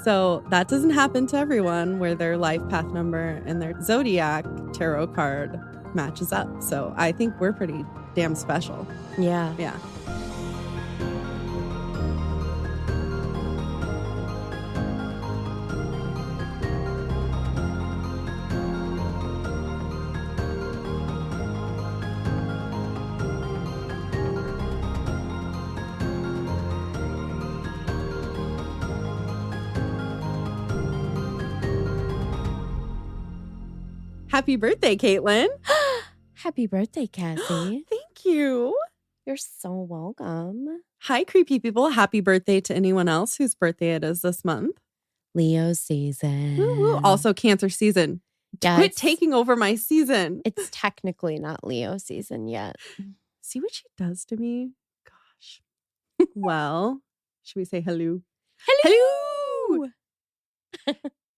So that doesn't happen to everyone where their life path number and their zodiac tarot card matches up. So I think we're pretty damn special. Yeah. Yeah. Happy birthday, Caitlin. Happy birthday, Cassie. Thank you. You're so welcome. Hi, creepy people. Happy birthday to anyone else whose birthday it is this month. Leo season. Woo-woo. Also Cancer season. Yeah, Quit taking over my season. It's technically not Leo season yet. See what she does to me? Gosh. Well, should we say hello? Hello.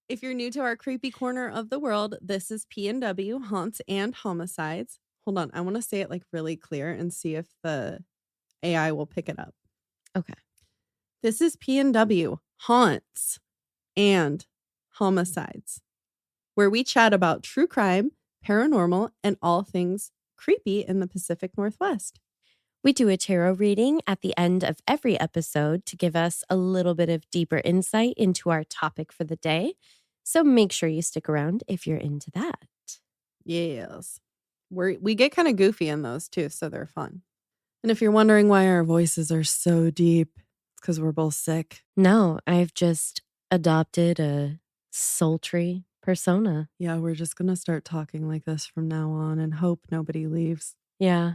If you're new to our creepy corner of the world, this is P&W, Haunts and Homicides. Hold on. I want to say it like really clear and see if the AI will pick it up. Okay. This is P&W, Haunts and Homicides, where we chat about true crime, paranormal, and all things creepy in the Pacific Northwest. We do a tarot reading at the end of every episode to give us a little bit of deeper insight into our topic for the day. So make sure you stick around if you're into that. Yes. We get kind of goofy in those too, so they're fun. And if you're wondering why our voices are so deep, it's because we're both sick. No, I've just adopted a sultry persona. Yeah, we're just going to start talking like this from now on and hope nobody leaves. Yeah.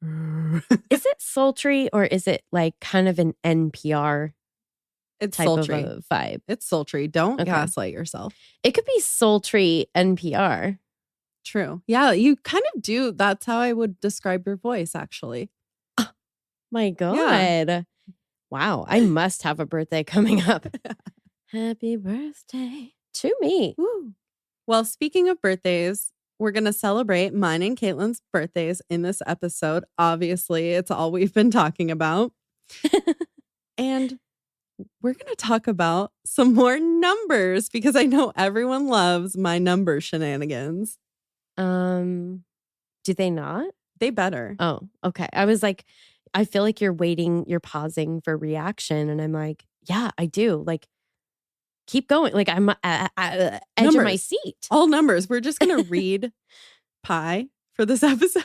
Is it sultry or is it like kind of an NPR It's type sultry. of a vibe? It's sultry. Don't Okay. gaslight yourself. It could be sultry NPR. True. Yeah, you kind of do. That's how I would describe your voice, actually. My God. Wow. I must have a birthday coming up. Happy birthday to me. Woo. Well, speaking of birthdays, we're going to celebrate mine and Caitlin's birthdays in this episode. Obviously, it's all we've been talking about. And we're going to talk about some more numbers because I know everyone loves my number shenanigans. Do they not? They better. Oh, okay. I was like, I feel like you're pausing for reaction. And I'm like, yeah, I do. Like, keep going. Like, I'm at edge of my Numbers. seat. All numbers. We're just going to read pi for this episode.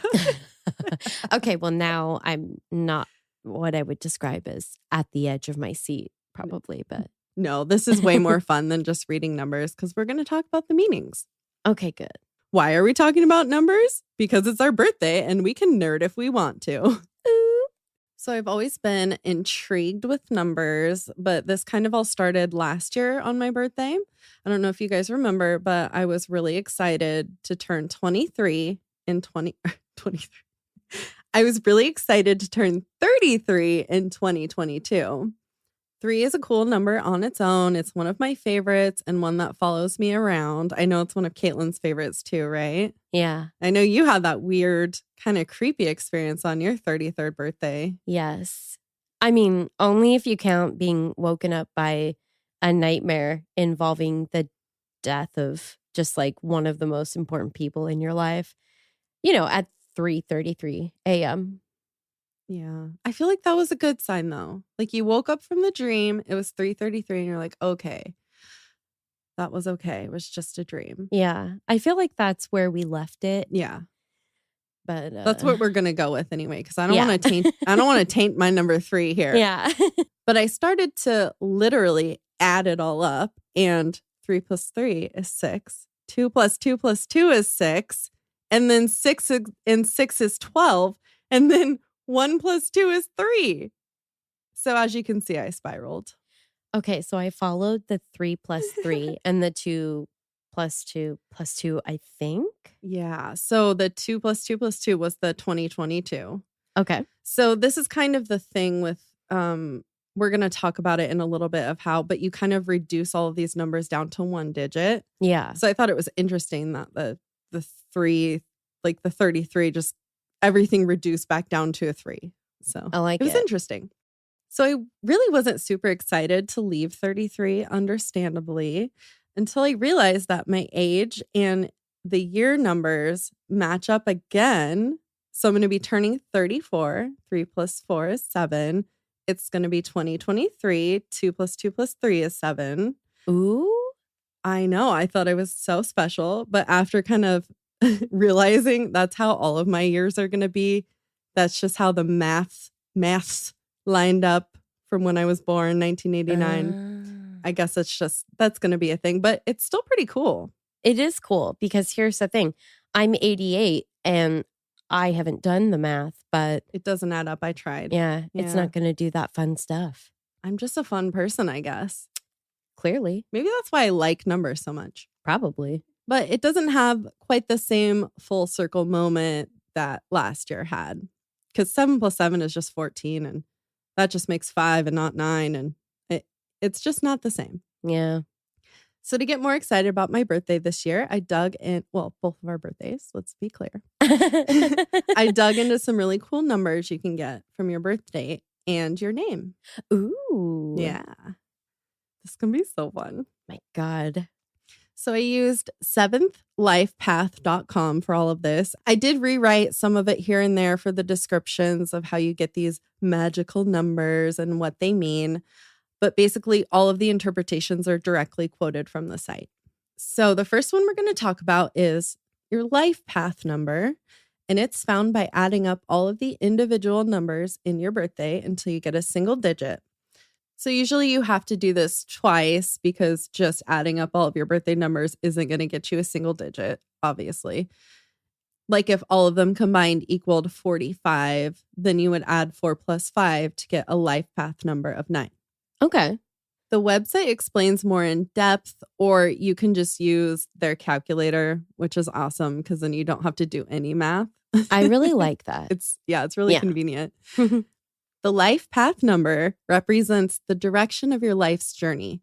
Okay, well, now I'm not what I would describe as at the edge of my seat, probably. But No, this is way more fun than just reading numbers because we're going to talk about the meanings. okay, good. Why are we talking about numbers? Because it's our birthday and we can nerd if we want to. So I've always been intrigued with numbers, but this kind of all started last year on my birthday. I don't know if you guys remember, but I was really excited to turn 23 in 23. I was really excited to turn 33 in 2022. 3 is a cool number on its own. It's one of my favorites and one that follows me around. I know it's one of Caitlin's favorites too, right? Yeah. I know you had that weird, kind of creepy experience on your 33rd birthday. Yes. I mean, only if you count being woken up by a nightmare involving the death of just like one of the most important people in your life, at 3:33 a.m. Yeah. I feel like that was a good sign though. Like you woke up from the dream, it was 3:33 and you're like, okay, that was okay. It was just a dream. Yeah. I feel like that's where we left it. Yeah. But That's what we're going to go with anyway, because I don't Yeah. want to taint my number 3 here. Yeah. But I started to literally add it all up, and 3 plus 3 is 6. 2 plus 2 plus 2 is 6. And then 6 and 6 is 12. And then 1 plus 2 is 3. So as you can see, I spiraled. Okay, so I followed the 3 plus 3 and the 2 plus 2 plus 2, I think. Yeah. So the 2 plus 2 plus 2 was the 2022. Okay. So this is kind of the thing with, we're going to talk about it in a little bit of how, but you kind of reduce all of these numbers down to 1 digit. Yeah. So I thought it was interesting that the 3, like the 33, just everything reduced back down to a 3. So I like it was it. interesting. So I really wasn't super excited to leave 33, understandably, until I realized that my age and the year numbers match up again. So I'm going to be turning 34. 3 plus 4 is 7. It's going to be 2023. 2 plus 2 plus 3 is 7. Ooh. I know. I thought I was so special. But after kind of realizing that's how all of my years are going to be, that's just how the maths lined up from when I was born, 1989. I guess that's going to be a thing, but it's still pretty cool. It is cool because here's the thing. I'm 88 and I haven't done the math, but it doesn't add up. I tried. Yeah. It's not going to do that fun stuff. I'm just a fun person, I guess. Clearly. Maybe that's why I like numbers so much. Probably. But it doesn't have quite the same full circle moment that last year had. Because 7 plus 7 is just 14, and that just makes 5 and not 9. And it's just not the same. Yeah. So to get more excited about my birthday this year, I dug in, well, both of our birthdays, let's be clear. I dug into some really cool numbers you can get from your birthday and your name. Ooh. Yeah. This can be so fun. My God. So I used seventhlifepath.com for all of this. I did rewrite some of it here and there for the descriptions of how you get these magical numbers and what they mean. But basically, all of the interpretations are directly quoted from the site. So the first one we're going to talk about is your life path number. And it's found by adding up all of the individual numbers in your birthday until you get a single digit. So usually you have to do this twice because just adding up all of your birthday numbers isn't going to get you a single digit, obviously. Like if all of them combined equaled 45, then you would add 4 plus 5 to get a life path number of 9. Okay. The website explains more in depth, or you can just use their calculator, which is awesome because then you don't have to do any math. I really like that. It's really convenient. The life path number represents the direction of your life's journey.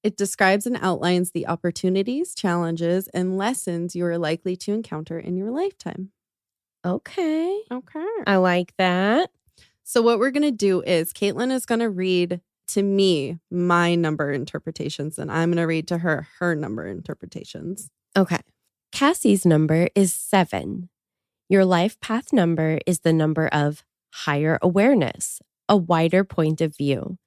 It describes and outlines the opportunities, challenges, and lessons you are likely to encounter in your lifetime. Okay. Okay. I like that. So what we're going to do is Caitlin is going to read to me my number interpretations, and I'm going to read to her number interpretations. Okay. Cassie's number is 7. Your life path number is the number of higher awareness, a wider point of view.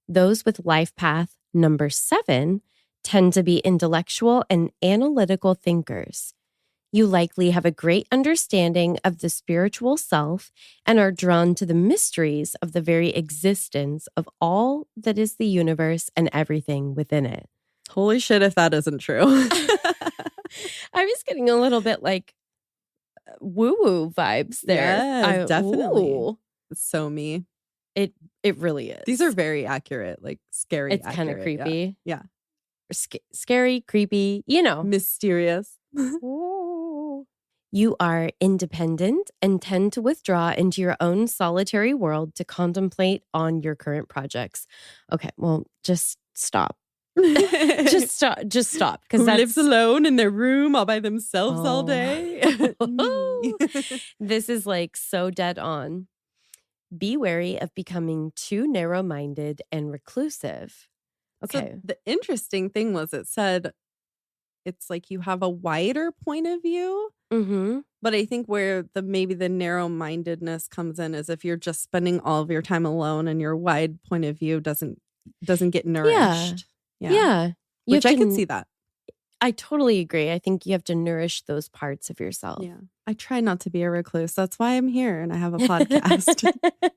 Those with life path number 7 tend to be intellectual and analytical thinkers. You likely have a great understanding of the spiritual self and are drawn to the mysteries of the very existence of all that is the universe and everything within it. Holy shit, if that isn't true. I was getting a little bit like woo-woo vibes there. Yes, definitely. Ooh. It's so me. It really is. These are very accurate, like scary. It's kind of creepy. Yeah. Scary, creepy, mysterious. You are independent and tend to withdraw into your own solitary world to contemplate on your current projects. Okay, well, just stop. Just stop. Who lives alone in their room all by themselves all day? This is like so dead on. Be wary of becoming too narrow-minded and reclusive. Okay. So the interesting thing was it said it's like you have a wider point of view. Mm-hmm. But I think where maybe the narrow-mindedness comes in is if you're just spending all of your time alone and your wide point of view doesn't get nourished. Yeah. Which I can see that. I totally agree. I think you have to nourish those parts of yourself. Yeah. I try not to be a recluse. That's why I'm here and I have a podcast.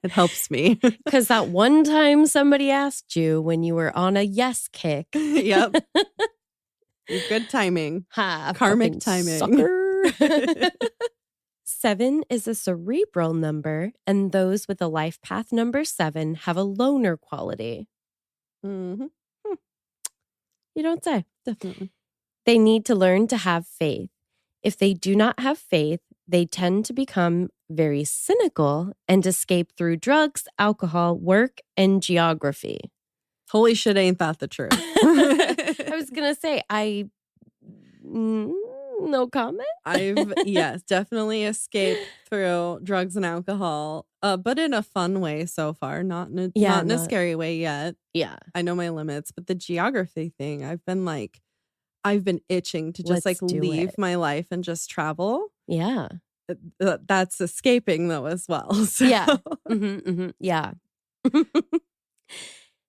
It helps me. Because that one time somebody asked you when you were on a yes kick. Yep. Good timing. Karmic timing. Sucker. 7 is a cerebral number, and those with a life path number 7 have a loner quality. Mm-hmm. You don't say. Definitely. They need to learn to have faith. If they do not have faith, they tend to become very cynical and escape through drugs, alcohol, work, and geography. Holy shit, ain't that the truth? I was going to say, No comment. Yes, definitely escaped through drugs and alcohol, but in a fun way so far, not in a scary way yet. Yeah. I know my limits, but the geography thing, I've been itching to just Let's do leave it. my life and just travel. Yeah. That's escaping though as well. So. Yeah. Yeah.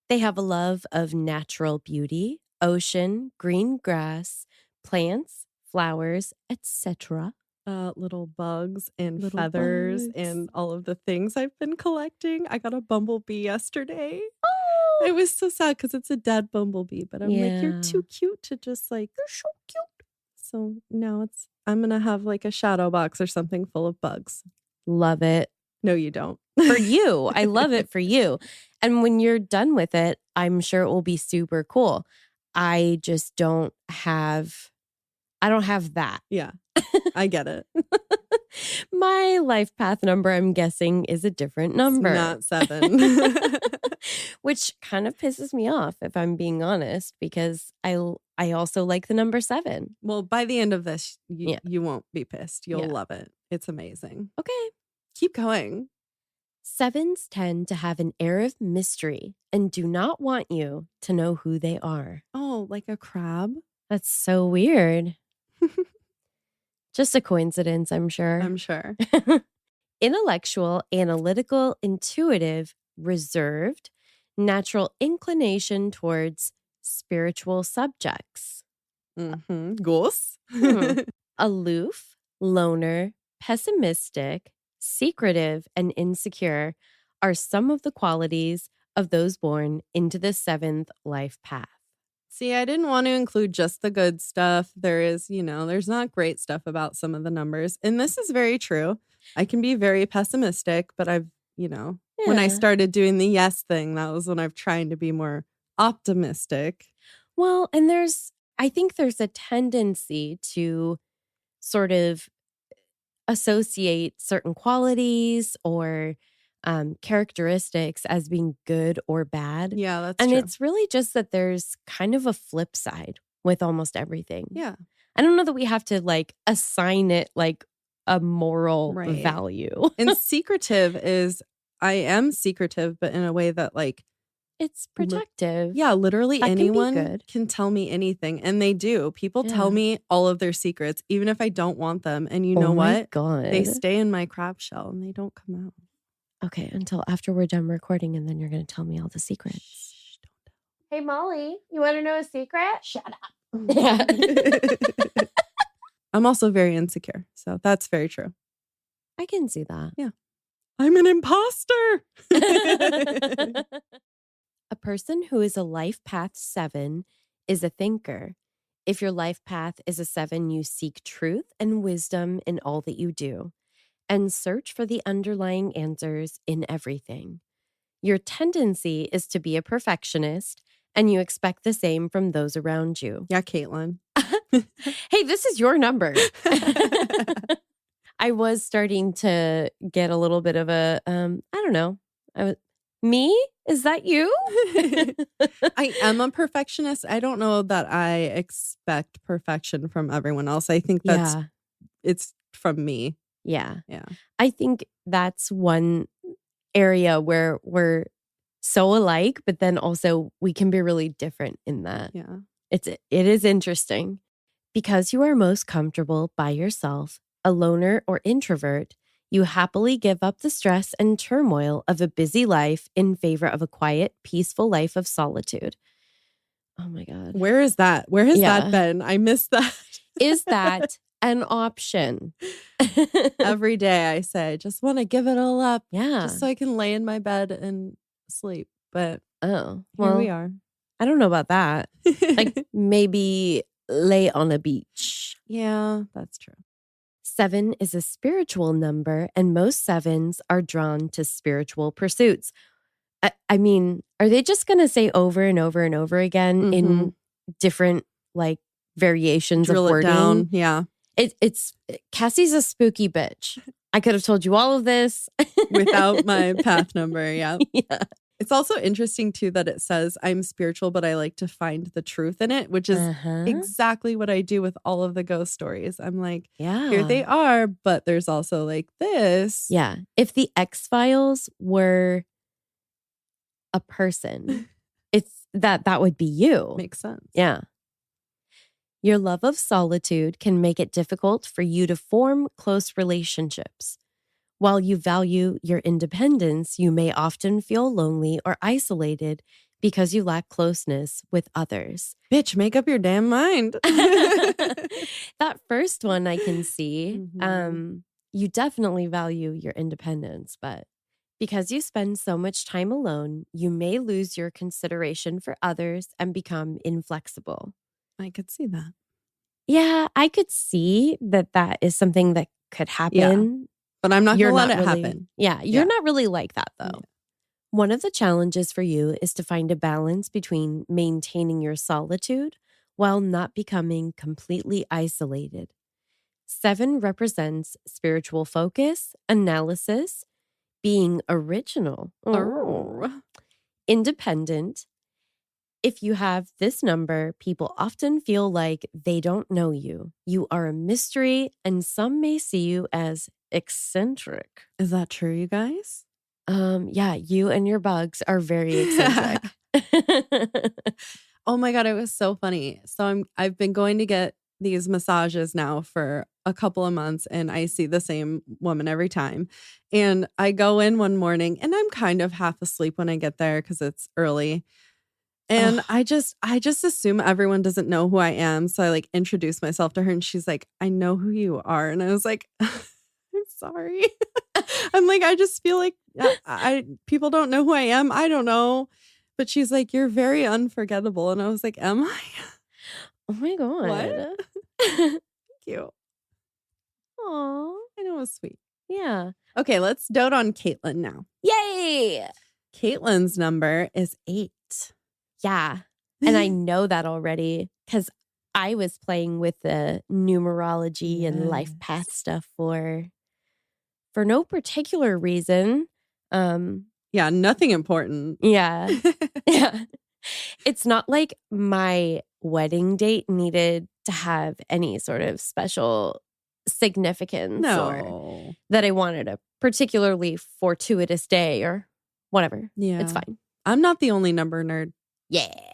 They have a love of natural beauty, ocean, green grass, plants, flowers, etc. Little bugs and Little feathers bugs. and all of the things I've been collecting. I got a bumblebee yesterday. Oh, I was so sad because it's a dead bumblebee, but I'm like, you're Yeah. too cute to just you're so cute. So now I'm going to have a shadow box or something full of bugs. Love it. No, you don't. For you. I love it for you. And when you're done with it, I'm sure it will be super cool. I just don't have that. Yeah, I get it. My life path number, I'm guessing, is a different number. It's not 7. Which kind of pisses me off, if I'm being honest, because I also like the number 7. Well, by the end of this, you won't be pissed. You'll love it. It's amazing. Okay. Keep going. 7s tend to have an air of mystery and do not want you to know who they are. Oh, like a crab? That's so weird. Just a coincidence, I'm sure. I'm sure. Intellectual, analytical, intuitive, reserved, natural inclination towards spiritual subjects. Goose. Aloof, loner, pessimistic, secretive, and insecure are some of the qualities of those born into the 7th life path. See, I didn't want to include just the good stuff. There is, there's not great stuff about some of the numbers. And this is very true. I can be very pessimistic, but when I started doing the yes thing, that was when I've trying to be more optimistic. Well, and I think there's a tendency to sort of associate certain qualities or characteristics as being good or bad. Yeah, that's and true. It's really just that there's kind of a flip side with almost everything. Yeah. I don't know that we have to assign it a moral value. And secretive is, I am secretive, but in a way that it's protective. Yeah, literally that anyone can tell me anything. And they do. People tell me all of their secrets, even if I don't want them. And you know what? God. They stay in my crab shell and they don't come out. Okay, until after we're done recording, and then you're going to tell me all the secrets. Shh, don't tell. Hey, Molly, you want to know a secret? Shut up. Yeah. I'm also very insecure, so that's very true. I can see that. Yeah. I'm an imposter. A person who is a life path 7 is a thinker. If your life path is a 7, you seek truth and wisdom in all that you do and search for the underlying answers in everything. Your tendency is to be a perfectionist, and you expect the same from those around you. Yeah, Caitlin. Hey, this is your number. I was starting to get a little bit of a, I don't know. Me? Is that you? I am a perfectionist. I don't know that I expect perfection from everyone else. I think it's from me. Yeah. Yeah. I think that's one area where we're so alike, but then also we can be really different in that. Yeah. It is interesting. Because you are most comfortable by yourself, a loner or introvert, you happily give up the stress and turmoil of a busy life in favor of a quiet, peaceful life of solitude. Oh my God. Where is that? Where has that been? I missed that. Is that an option? Every day I say, I just want to give it all up. Yeah. Just so I can lay in my bed and sleep. But here we are. I don't know about that. Maybe lay on a beach. Yeah, that's true. 7 is a spiritual number, and most 7s are drawn to spiritual pursuits. I mean, are they just going to say over and over and over again in different variations Drill of wording? It down. Yeah. It's Cassie's a spooky bitch. I could have told you all of this without my path number. Yeah. Yeah. It's also interesting too that it says I'm spiritual, but I like to find the truth in it, which is exactly what I do with all of the ghost stories. I'm like, here they are, but there's also like this. Yeah. If the X-Files were a person, it's that would be you. Makes sense. Yeah. Your love of solitude can make it difficult for you to form close relationships. While you value your independence, you may often feel lonely or isolated because you lack closeness with others. Bitch, make up your damn mind. That first one I can see. You definitely value your independence, but because you spend so much time alone, you may lose your consideration for others and become inflexible. I could see that. Yeah, I could see that is something that could happen. Yeah, but I'm not going to let it happen. Yeah, you're not really like that though. Yeah. One of the challenges for you is to find a balance between maintaining your solitude while not becoming completely isolated. 7 represents spiritual focus, analysis, being original, independent. If you have this number, people often feel like they don't know you. You are a mystery, and some may see you as eccentric. Is that true, you guys? Yeah, you and your bugs are very eccentric. Oh my God, it was so funny. So I've been going to get these massages now for a couple of months, and I see the same woman every time. And I go in one morning and I'm kind of half asleep when I get there because it's early. And I just assume everyone doesn't know who I am. So I like introduce myself to her and she's like, I know who you are. And I was like, I'm sorry. I'm like, I just feel like people don't know who I am. I don't know. But she's like, you're very unforgettable. And I was like, am I? Oh my God. What? Thank you. Aw. I know it was sweet. Yeah. Okay, let's dote on Caitlin now. Yay! Caitlin's number is 8. Yeah. And I know that already because I was playing with the numerology and life path stuff for no particular reason. Yeah, nothing important. Yeah. Yeah. It's not like my wedding date needed to have any sort of special significance or that I wanted a particularly fortuitous day or whatever. Yeah. It's fine. I'm not the only number nerd. Yeah.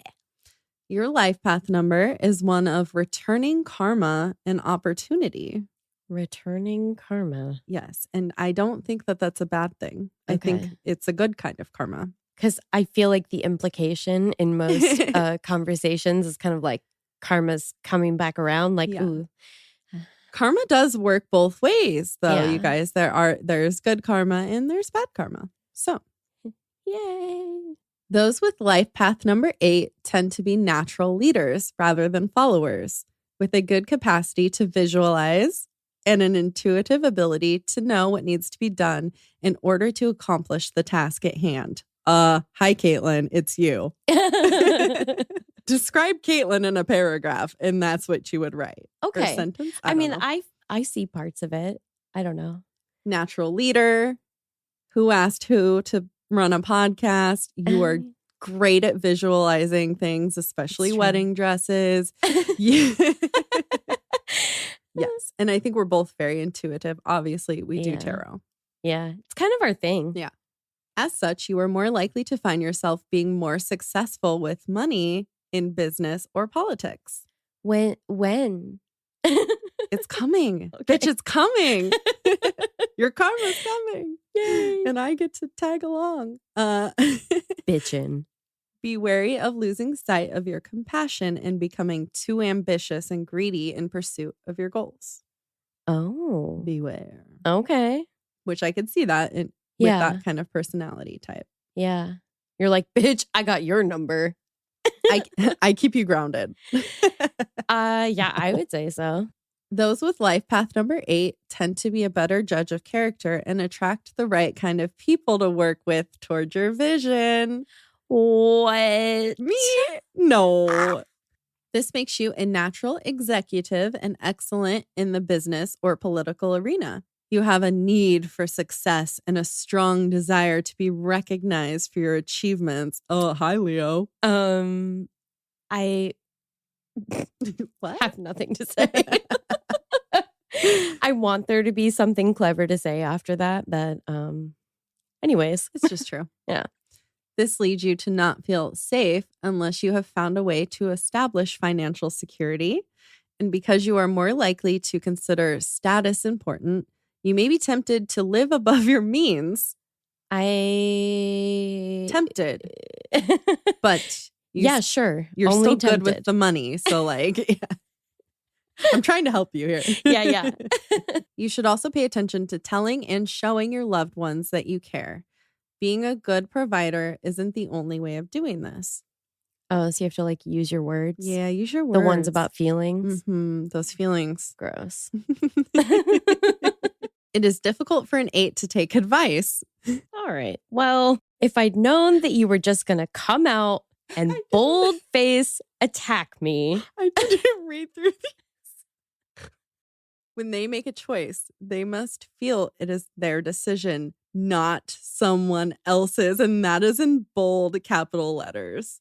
Your life path number is one of returning karma and opportunity. Returning karma. Yes. And I don't think that that's a bad thing. Okay. I think it's a good kind of karma. Because I feel like the implication in most conversations is kind of like karma's coming back around. Like, ooh. Karma does work both ways, though, you guys. There's good karma and there's bad karma. So, yay. Those with life path number 8 tend to be natural leaders rather than followers, with a good capacity to visualize and an intuitive ability to know what needs to be done in order to accomplish the task at hand. Hi, Caitlin, it's you. Describe Caitlin in a paragraph, and that's what you would write. Okay. Or sentence. I mean, I see parts of it. I don't know. Natural leader. Who asked who to run a podcast? You are great at visualizing things, especially wedding dresses. Yes. And I think we're both very intuitive. Obviously, we do tarot. Yeah. It's kind of our thing. Yeah. As such, you are more likely to find yourself being more successful with money in business or politics. When? It's coming. Okay. Bitch, it's coming. Your karma's coming. Yay. And I get to tag along. Bitchin'. Be wary of losing sight of your compassion and becoming too ambitious and greedy in pursuit of your goals. Oh. Beware. Okay. Which I could see that with that kind of personality type. Yeah. You're like, bitch, I got your number. I keep you grounded. Yeah, I would say so. Those with life path number 8 tend to be a better judge of character and attract the right kind of people to work with towards your vision. What? Me? No. This makes you a natural executive and excellent in the business or political arena. You have a need for success and a strong desire to be recognized for your achievements. Oh, hi, Leo. I What? have nothing to say. I want there to be something clever to say after that, but anyways. It's just true. Yeah. This leads you to not feel safe unless you have found a way to establish financial security. And because you are more likely to consider status important, you may be tempted to live above your means. Tempted. But yeah, sure. You're Only still tempted. good with the money. So yeah. I'm trying to help you here. Yeah. You should also pay attention to telling and showing your loved ones that you care. Being a good provider isn't the only way of doing this. Oh, so you have to use your words? Yeah, use your words. The ones about feelings? Mm-hmm, those feelings. Gross. It is difficult for an 8 to take advice. All right. Well, if I'd known that you were just going to come out and bold face attack me. I didn't read through these. When they make a choice, they must feel it is their decision, not someone else's. And that is in bold capital letters.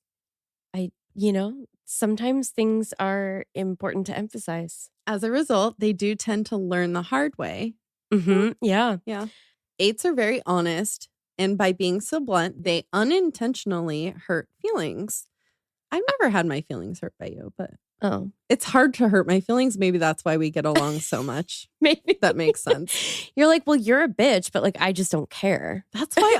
Sometimes things are important to emphasize. As a result, they do tend to learn the hard way. Mm-hmm. Yeah. 8s are very honest. And by being so blunt, they unintentionally hurt feelings. I've never had my feelings hurt by you, but it's hard to hurt my feelings. Maybe that's why we get along so much. Maybe. That makes sense. You're like, well, you're a bitch, but I just don't care. That's why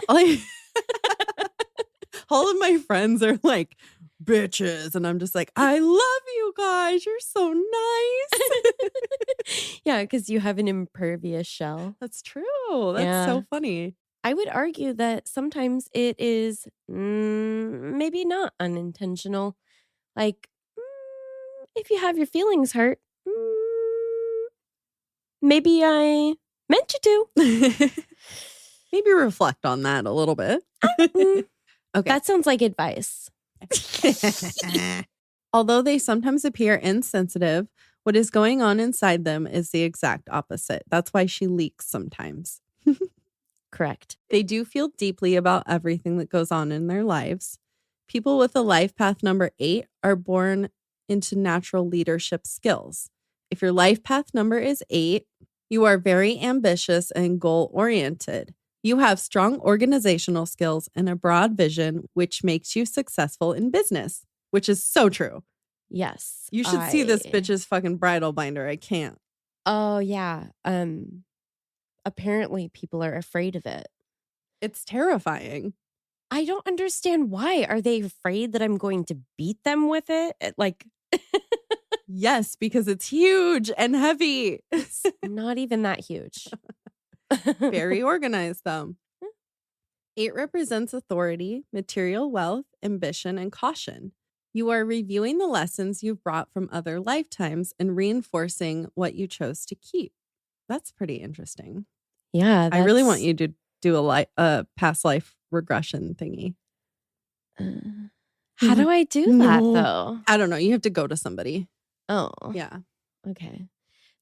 all of my friends are like bitches. And I'm just like, I love you guys. You're so nice. Yeah, because you have an impervious shell. That's true. That's so funny. I would argue that sometimes it is maybe not unintentional. If you have your feelings hurt, maybe I meant you to. Maybe reflect on that a little bit. Okay. That sounds like advice. Although they sometimes appear insensitive, what is going on inside them is the exact opposite. That's why she leaks sometimes. Correct. They do feel deeply about everything that goes on in their lives. People with a life path number 8 are born into natural leadership skills. If your life path number is 8, you are very ambitious and goal-oriented. You have strong organizational skills and a broad vision, which makes you successful in business, which is so true. Yes. You should see this bitch's fucking bridal binder. I can't. Oh, yeah. Apparently people are afraid of it. It's terrifying. I don't understand why. Are they afraid that I'm going to beat them with it? Yes, because it's huge and heavy. It's not even that huge. Very organized, though. 8 represents authority, material wealth, ambition, and caution. You are reviewing the lessons you've brought from other lifetimes and reinforcing what you chose to keep. That's pretty interesting. Yeah. I really want you to do a past life regression thingy. How do I do that, though? I don't know. You have to go to somebody. Oh. Yeah. Okay.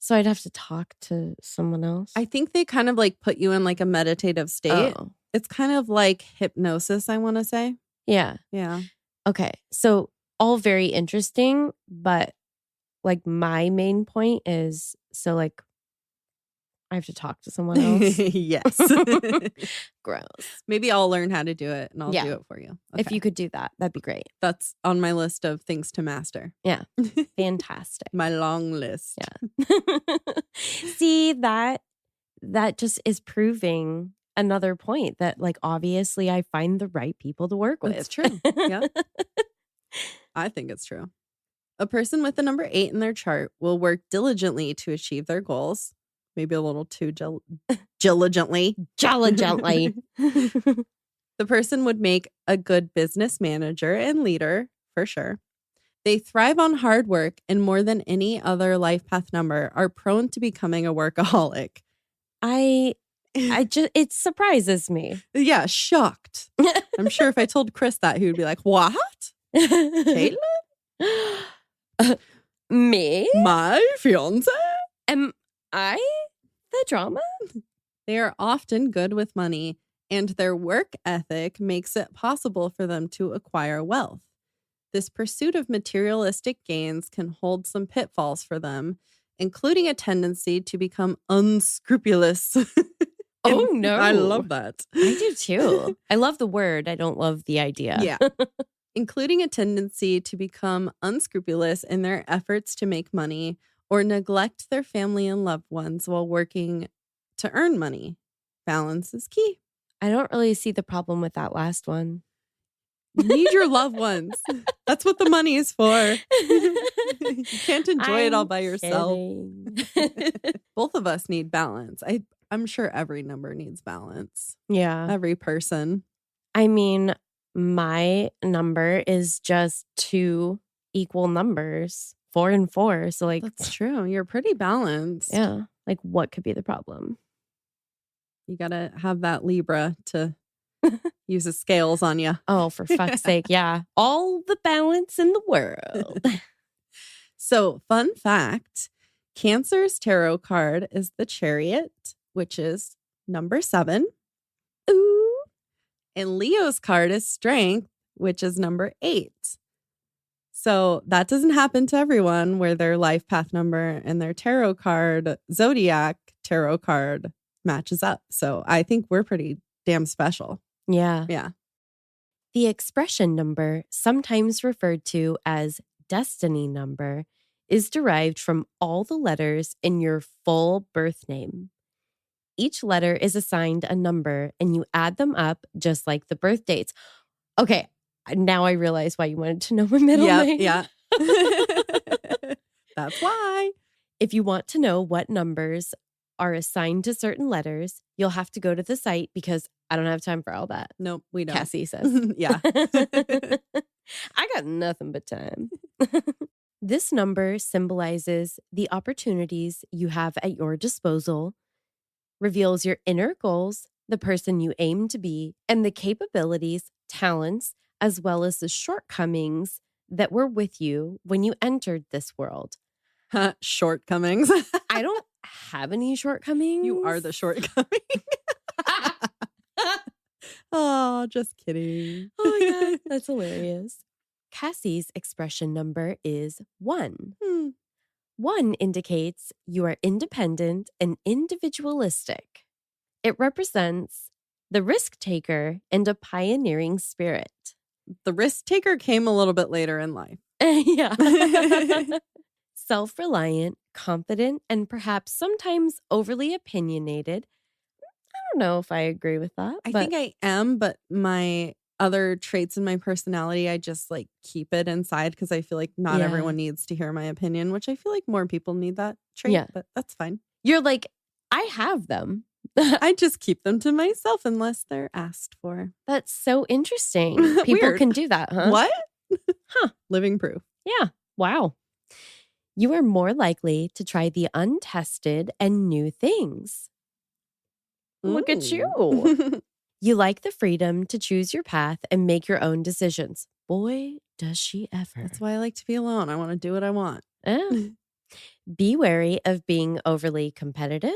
So I'd have to talk to someone else? I think they kind of put you in a meditative state. Oh. It's kind of like hypnosis, I want to say. Yeah. Yeah. Okay. So all very interesting, but my main point is, I have to talk to someone else. Yes. Gross. Maybe I'll learn how to do it and I'll do it for you. Okay. If you could do that, that'd be great. That's on my list of things to master. Yeah. Fantastic. My long list. Yeah. See, that just is proving another point that obviously I find the right people to work with. It's true. Yeah. I think it's true. A person with the number 8 in their chart will work diligently to achieve their goals. Maybe a little too diligently. Diligently. The person would make a good business manager and leader, for sure. They thrive on hard work and more than any other life path number are prone to becoming a workaholic. It surprises me. Yeah, shocked. I'm sure if I told Chris that, he would be like, what? Caitlin? Me? My fiance? Am I the drama? They are often good with money, and their work ethic makes it possible for them to acquire wealth. This pursuit of materialistic gains can hold some pitfalls for them, including a tendency to become unscrupulous. Oh, no. I love that. I do too. I love the word. I don't love the idea. Yeah. Including a tendency to become unscrupulous in their efforts to make money or neglect their family and loved ones while working to earn money. Balance is key. I don't really see the problem with that last one. You need your loved ones. That's what the money is for. You can't enjoy it all by yourself. Both of us need balance. I'm sure every number needs balance. Yeah. Every person. I mean, my number is just 2 equal numbers, 4 and 4. So like, that's true. You're pretty balanced. Yeah. Like, what could be the problem? You got to have that Libra to use the scales on you. Oh, for fuck's sake. Yeah. All the balance in the world. So, fun fact, Cancer's tarot card is the Chariot, which is number 7. Ooh. And Leo's card is Strength, which is number 8. So that doesn't happen to everyone, where their life path number and their tarot card, zodiac tarot card, matches up. So I think we're pretty damn special. Yeah. Yeah. The expression number, sometimes referred to as destiny number, is derived from all the letters in your full birth name. Each letter is assigned a number and you add them up just like the birth dates. Okay, now I realize why you wanted to know my middle name. Yeah. That's why. If you want to know what numbers are assigned to certain letters, you'll have to go to the site because I don't have time for all that. Nope, we don't. Cassie says. Yeah. I got nothing but time. This number symbolizes the opportunities you have at your disposal, reveals your inner goals, the person you aim to be, and the capabilities, talents, as well as the shortcomings that were with you when you entered this world. Shortcomings. I don't have any shortcomings. You are the shortcoming. Oh, just kidding. Oh my God, that's hilarious. Cassie's expression number is 1. 1 indicates you are independent and individualistic. It represents the risk taker and a pioneering spirit. The risk taker came a little bit later in life. Yeah. Self-reliant, confident, and perhaps sometimes overly opinionated. I don't know if I agree with that. I think I am, but my other traits in my personality, I just like keep it inside because I feel like not everyone needs to hear my opinion, which I feel like more people need that trait, but that's fine. You're like, I have them. I just keep them to myself unless they're asked for. That's so interesting. People can do that, huh? What? Huh. Living proof. Yeah. Wow. You are more likely to try the untested and new things. Look at you. You like the freedom to choose your path and make your own decisions. Boy, does she ever. That's why I like to be alone. I want to do what I want. Be wary of being overly competitive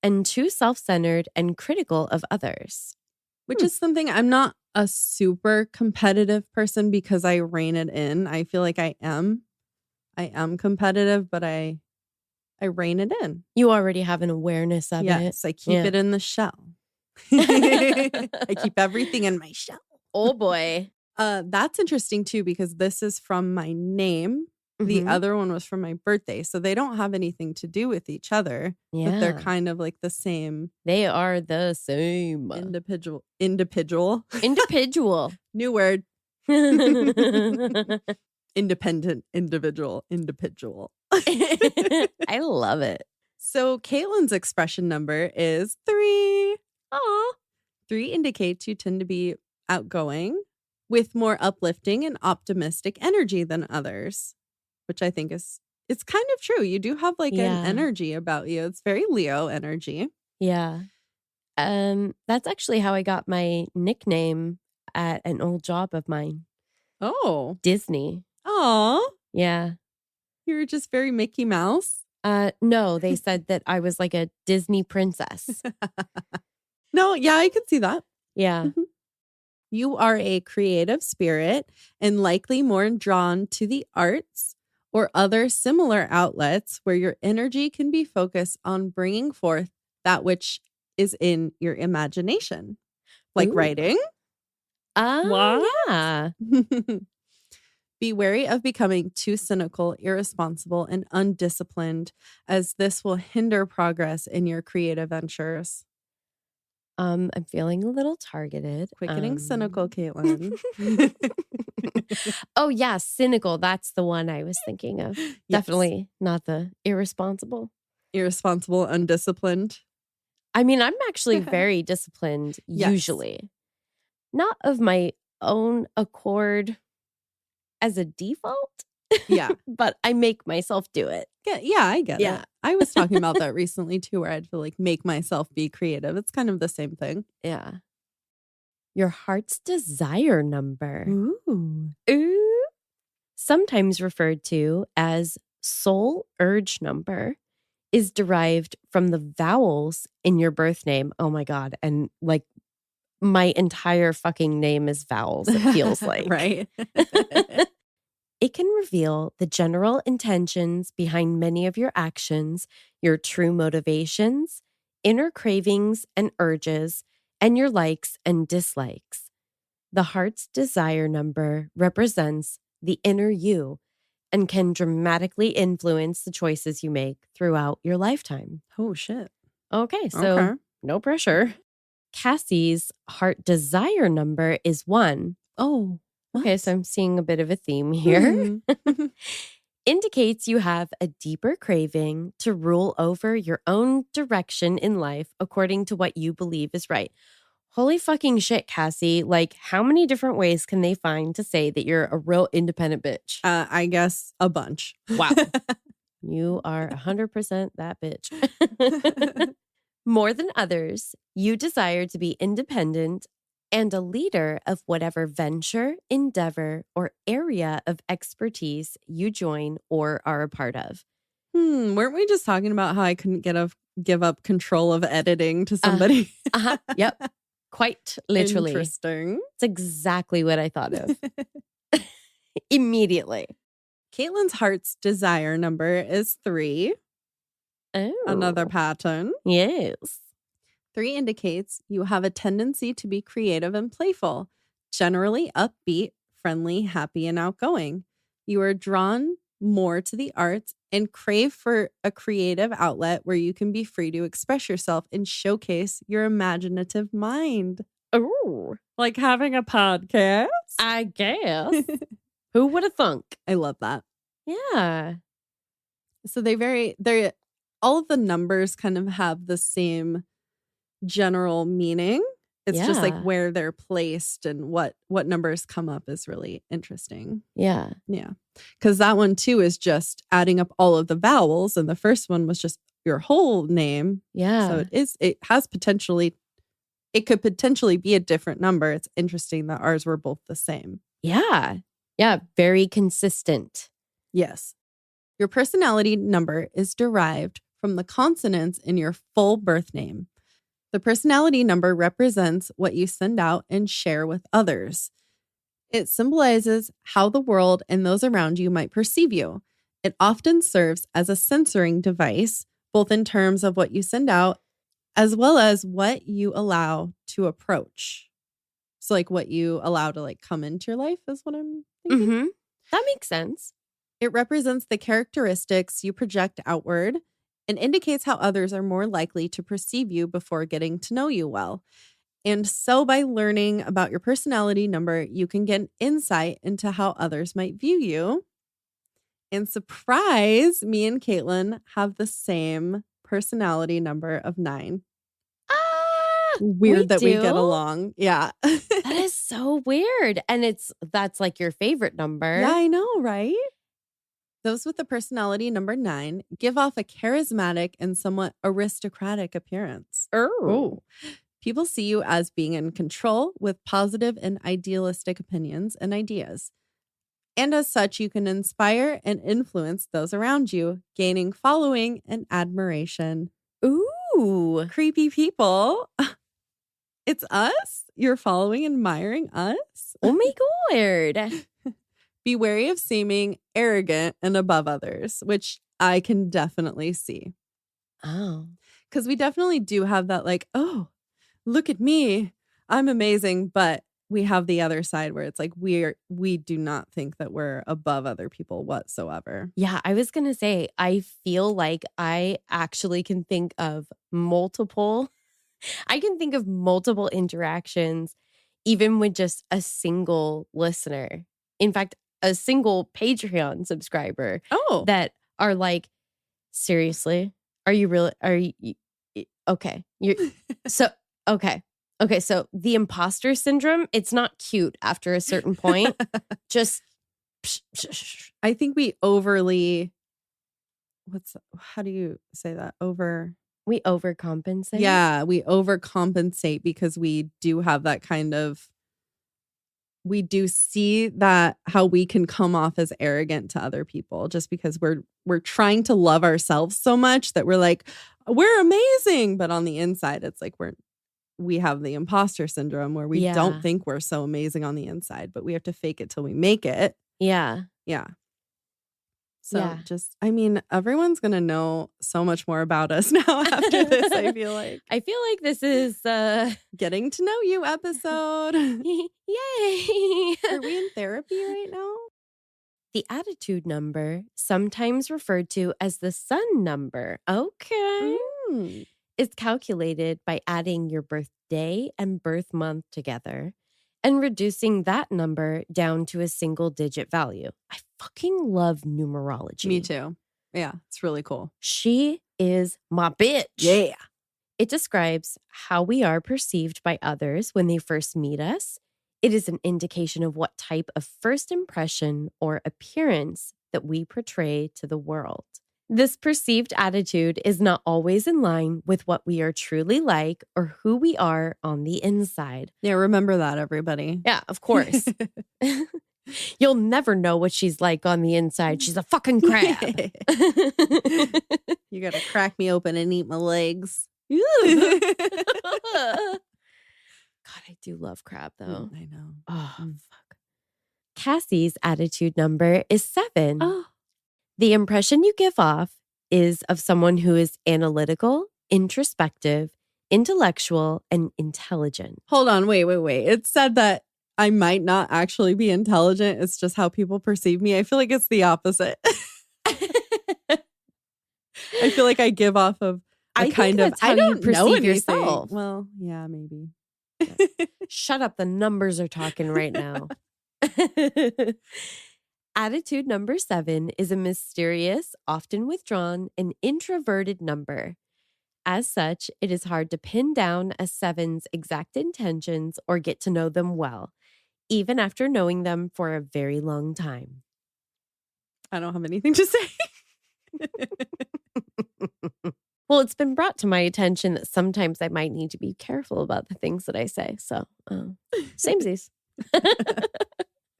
and too self-centered and critical of others. Which is something, I'm not a super competitive person because I rein it in. I feel like I am competitive, but I rein it in. You already have an awareness of it. Yes, I keep it in the shell. I keep everything in my shell. Oh boy. That's interesting too, because this is from my name. The other one was from my birthday. So they don't have anything to do with each other. Yeah. But they're kind of like the same. They are the same. Individual. New word. Independent, individual. I love it. So Caitlin's expression number is 3. Aw. 3 indicates you tend to be outgoing with more uplifting and optimistic energy than others, which I think it's kind of true. You do have like an energy about you. It's very Leo energy. Yeah. That's actually how I got my nickname at an old job of mine. Oh. Disney. Aw. Yeah. You were just very Mickey Mouse. No, they said that I was like a Disney princess. No, yeah, I can see that. Yeah. Mhm. You are a creative spirit and likely more drawn to the arts or other similar outlets where your energy can be focused on bringing forth that which is in your imagination, like Ooh. writing. Oh, yeah. Be wary of becoming too cynical, irresponsible, and undisciplined, as this will hinder progress in your creative ventures. I'm feeling a little targeted. Quit getting cynical, Caitlin. Oh, yeah, cynical. That's the one I was thinking of. Yes. Definitely not the irresponsible. Irresponsible, undisciplined. I mean, I'm actually very disciplined Yes. usually. Not of my own accord as a default. Yeah. But I make myself do it. Yeah, I get Yeah. it. I was talking about that recently too, where I'd feel like make myself be creative. It's kind of the same thing. Yeah. Your heart's desire number. Ooh. Ooh. Sometimes referred to as soul urge number, is derived from the vowels in your birth name. Oh my God. And like my entire fucking name is vowels, it feels like. Right. It can reveal the general intentions behind many of your actions, your true motivations, inner cravings and urges, and your likes and dislikes. The heart's desire number represents the inner you and can dramatically influence the choices you make throughout your lifetime. Oh, shit. Okay, so Okay. no pressure. Cassie's heart desire number is 1. Oh. Okay, so I'm seeing a bit of a theme here. Indicates you have a deeper craving to rule over your own direction in life according to what you believe is right. Holy fucking shit, Cassie. Like, how many different ways can they find to say that you're a real independent bitch? I guess a bunch. Wow. You are 100% that bitch. More than others, you desire to be independent and a leader of whatever venture, endeavor, or area of expertise you join or are a part of. Weren't we just talking about how I couldn't give up control of editing to somebody? Yep. Quite literally. Interesting. It's exactly what I thought of. Immediately. Caitlin's heart's desire number is 3. Oh. Another pattern. Yes. 3 indicates you have a tendency to be creative and playful, generally upbeat, friendly, happy, and outgoing. You are drawn more to the arts and crave for a creative outlet where you can be free to express yourself and showcase your imaginative mind. Oh. Like having a podcast? I guess. Who would have thunk? I love that. Yeah. So they're all of the numbers kind of have the same general meaning. It's just like Yeah. where they're placed and what numbers come up is really interesting. Yeah. Yeah. Because that one too is just adding up all of the vowels, and the first one was just your whole name. Yeah. So it could potentially be a different number. It's interesting that ours were both the same. Yeah. Yeah. Very consistent. Yes. Your personality number is derived from the consonants in your full birth name. The personality number represents what you send out and share with others. It symbolizes how the world and those around you might perceive you. It often serves as a censoring device, both in terms of what you send out, as well as what you allow to approach. So like what you allow to like come into your life is what I'm thinking. Mm-hmm. That makes sense. It represents the characteristics you project outward and indicates how others are more likely to perceive you before getting to know you well. And so by learning about your personality number, you can get an insight into how others might view you. And surprise, me and Caitlin have the same personality number of 9. Weird that we get along. Yeah. That is so weird. And that's like your favorite number. Yeah, I know, right? Those with the personality number 9 give off a charismatic and somewhat aristocratic appearance. Oh. People see you as being in control with positive and idealistic opinions and ideas. And as such, you can inspire and influence those around you, gaining following and admiration. Ooh. Creepy people. It's us? You're following and admiring us? Oh my God. Be wary of seeming arrogant and above others, which I can definitely see. Oh. Because we definitely do have that, like, oh, look at me, I'm amazing. But we have the other side where it's like we do not think that we're above other people whatsoever. Yeah, I was going to say, I feel like I actually can think of multiple interactions, even with just a single listener. In fact, a single Patreon subscriber Oh, that are like, seriously, are you really, okay. Okay. Okay. So the imposter syndrome, it's not cute after a certain point. Just, I think we overly, how do you say that? we overcompensate. Yeah, we overcompensate because we do have that kind of, we do see that how we can come off as arrogant to other people just because we're trying to love ourselves so much that we're like, we're amazing. But on the inside, it's like we have the imposter syndrome where we don't think we're so amazing on the inside, but we have to fake it till we make it. Yeah. Yeah. So just, I mean, everyone's going to know so much more about us now after this, I feel like. I feel like this is getting to know you episode. Yay. Are we in therapy right now? The attitude number, sometimes referred to as the sun number, okay, is calculated by adding your birthday and birth month together and reducing that number down to a single digit value. I fucking love numerology. Me too. Yeah, it's really cool. She is my bitch. Yeah. It describes how we are perceived by others when they first meet us. It is an indication of what type of first impression or appearance that we portray to the world. This perceived attitude is not always in line with what we are truly like or who we are on the inside. Yeah, remember that, everybody. Yeah, of course. You'll never know what she's like on the inside. She's a fucking crab. You gotta crack me open and eat my legs. God, I do love crab, though. I know. Oh, fuck. Cassie's attitude number is 7. Oh. The impression you give off is of someone who is analytical, introspective, intellectual, and intelligent. Hold on. Wait. It said that I might not actually be intelligent. It's just how people perceive me. I feel like it's the opposite. I feel like I give off of a kind of, I don't perceive yourself. Well, yeah, maybe. Shut up. The numbers are talking right now. Attitude number 7 is a mysterious, often withdrawn, and introverted number. As such, it is hard to pin down a 7's exact intentions or get to know them well, even after knowing them for a very long time. I don't have anything to say. Well, it's been brought to my attention that sometimes I might need to be careful about the things that I say. So, samesies.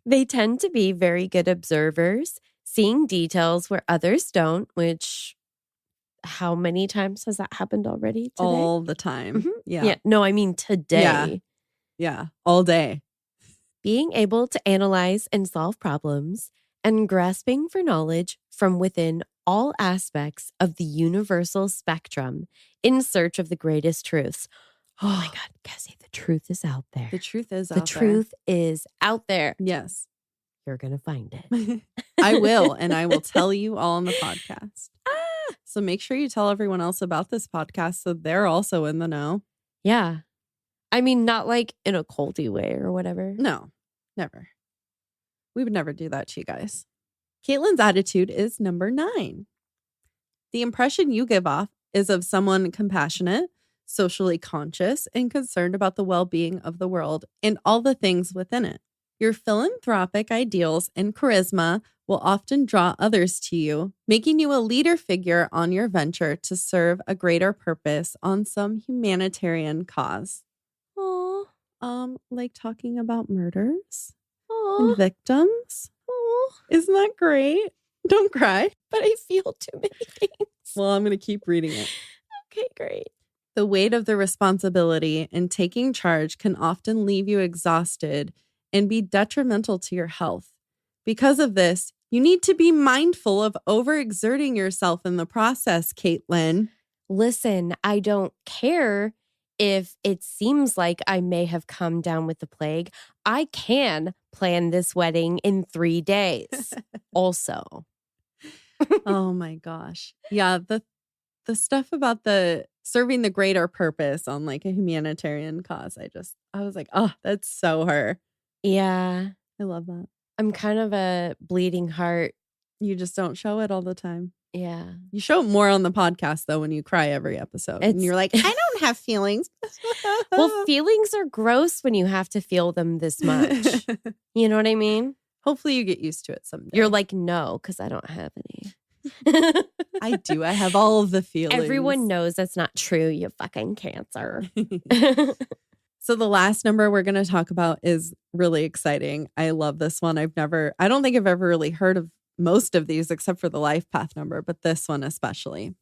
They tend to be very good observers, seeing details where others don't, which, how many times has that happened already today? All the time. Mm-hmm. Yeah. No, I mean today. Yeah. All day. Being able to analyze and solve problems and grasping for knowledge from within all aspects of the universal spectrum in search of the greatest truths. Oh my God, Cassie, the truth is out there. The truth is out there. The truth is out there. Yes. You're going to find it. I will. And I will tell you all on the podcast. So make sure you tell everyone else about this podcast so they're also in the know. Yeah. I mean, not like in a culty way or whatever. No, never. We would never do that to you guys. Caitlin's attitude is number 9. The impression you give off is of someone compassionate, socially conscious, and concerned about the well-being of the world and all the things within it. Your philanthropic ideals and charisma will often draw others to you, making you a leader figure on your venture to serve a greater purpose on some humanitarian cause. Like talking about murders and victims. Oh, Isn't that great? Don't cry. but I feel too many things. Well, I'm going to keep reading it. Okay, great. The weight of the responsibility and taking charge can often leave you exhausted and be detrimental to your health. Because of this, you need to be mindful of overexerting yourself in the process, Caitlin. Listen, I don't care if it seems like I may have come down with the plague. I can plan this wedding in 3 days. Also. Oh my gosh. Yeah, the stuff about the serving the greater purpose on like a humanitarian cause, I was like, oh, that's so her. Yeah. I love that. I'm kind of a bleeding heart. You just don't show it all the time. Yeah. You show it more on the podcast though when you cry every episode. And you're like, I don't have feelings. Well, feelings are gross when you have to feel them this much. You know what I mean? Hopefully you get used to it someday. You're like, no, because I don't have any. I do. I have all of the feelings. Everyone knows that's not true, you fucking cancer. So the last number we're going to talk about is really exciting. I love this one. I don't think I've ever really heard of most of these except for the life path number, but this one especially.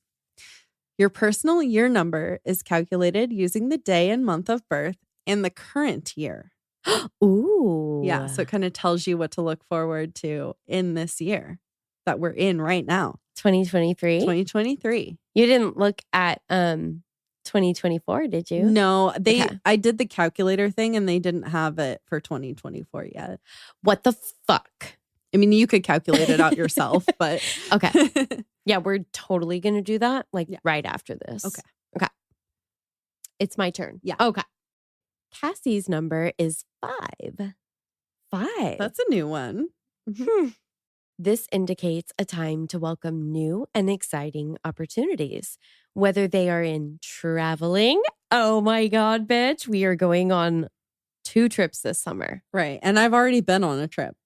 Your personal year number is calculated using the day and month of birth and the current year. Ooh. Yeah. So it kind of tells you what to look forward to in this year that we're in right now. 2023? 2023. You didn't look at 2024, did you? No, I did the calculator thing and they didn't have it for 2024 yet. What the fuck? I mean, you could calculate it out yourself, but okay. Yeah, we're totally going to do that right after this. Okay. It's my turn. Yeah. Okay. Cassie's number is 5. 5. That's a new one. This indicates a time to welcome new and exciting opportunities, whether they are in traveling. Oh my God, bitch. We are going on 2 trips this summer. Right. And I've already been on a trip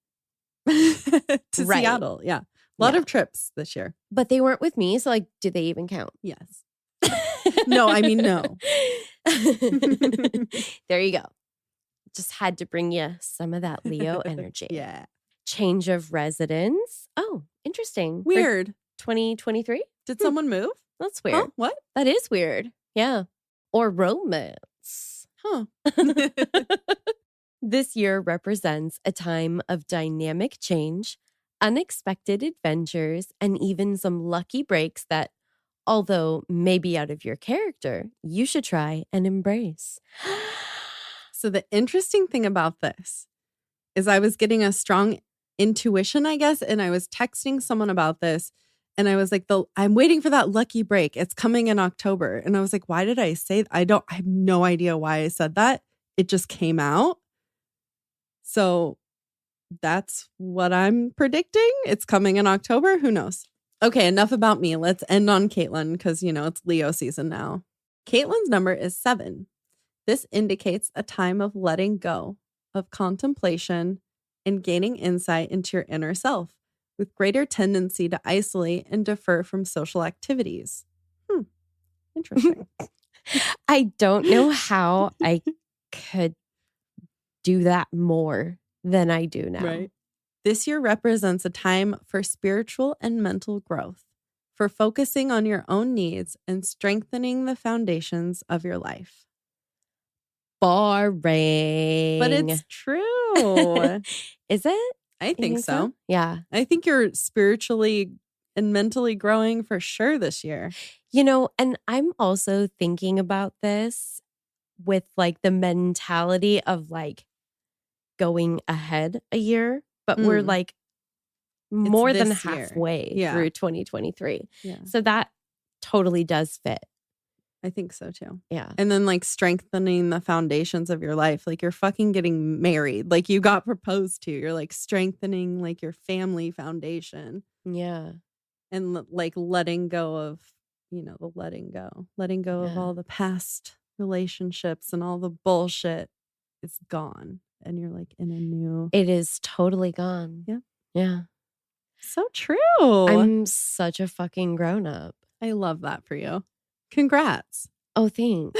to Seattle. Yeah. A lot of trips this year. But they weren't with me. So do they even count? Yes. No, I mean, no. There you go. Just had to bring you some of that Leo energy. Yeah. Change of residence. Oh, interesting. Weird. 2023? Did someone move? That's weird. Huh? What? That is weird. Yeah. Or romance. Huh. This year represents a time of dynamic change, unexpected adventures, and even some lucky breaks that, although maybe out of your character, you should try and embrace. So the interesting thing about this is I was getting a strong intuition, I guess, and I was texting someone about this and I was like, I'm waiting for that lucky break. It's coming in October. And I was like, why did I say I have no idea why I said that. It just came out. So that's what I'm predicting. It's coming in October. Who knows? Okay, enough about me. Let's end on Caitlin because, it's Leo season now. Caitlin's number is 7. This indicates a time of letting go, of contemplation, and gaining insight into your inner self, with greater tendency to isolate and defer from social activities. Interesting. I don't know how I could do that more than I do now. Right. This year represents a time for spiritual and mental growth, for focusing on your own needs and strengthening the foundations of your life. Boring. But it's true. Is it? I think so. Yeah. I think you're spiritually and mentally growing for sure this year. And I'm also thinking about this with the mentality of going ahead a year, but we're more than halfway through 2023. Yeah. So that totally does fit. I think so too. Yeah. And then strengthening the foundations of your life. You're fucking getting married. You got proposed to. You're strengthening your family foundation. Yeah. And letting go of, letting go of all the past relationships and all the bullshit. It's gone. And you're in a new. It is totally gone. Yeah. Yeah. So true. I'm such a fucking grown up. I love that for you. Congrats. Oh, thanks.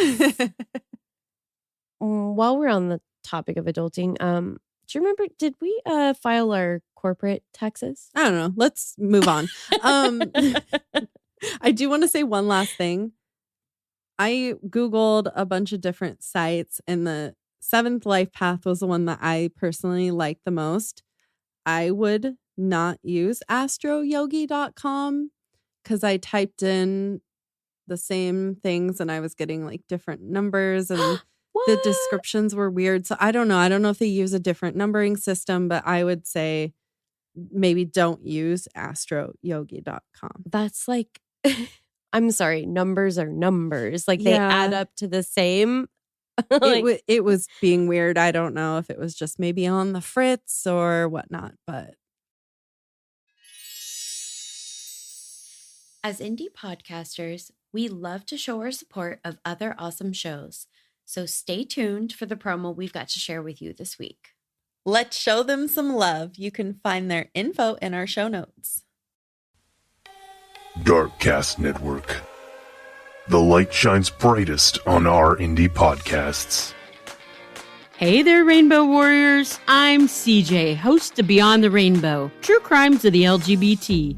While we're on the topic of adulting, Do you remember, did we file our corporate taxes? I don't know. Let's move on. I do want to say one last thing. I Googled a bunch of different sites, and the Seventh Life Path was the one that I personally liked the most. I would not use astroyogi.com because I typed in the same things and I was getting like different numbers and the descriptions were weird. So I don't know. I don't know if they use a different numbering system, but I would say maybe don't use astroyogi.com. That's like, I'm sorry, numbers are numbers. Like they add up to the same. Like, it was being weird. I don't know if it was just maybe on the fritz or whatnot, but. As indie podcasters, we love to show our support of other awesome shows. So stay tuned for the promo we've got to share with you this week. Let's show them some love. You can find their info in our show notes. Darkcast Network. The light shines brightest on our indie podcasts. Hey there, Rainbow Warriors. I'm CJ, host of Beyond the Rainbow, True Crimes of the LGBT.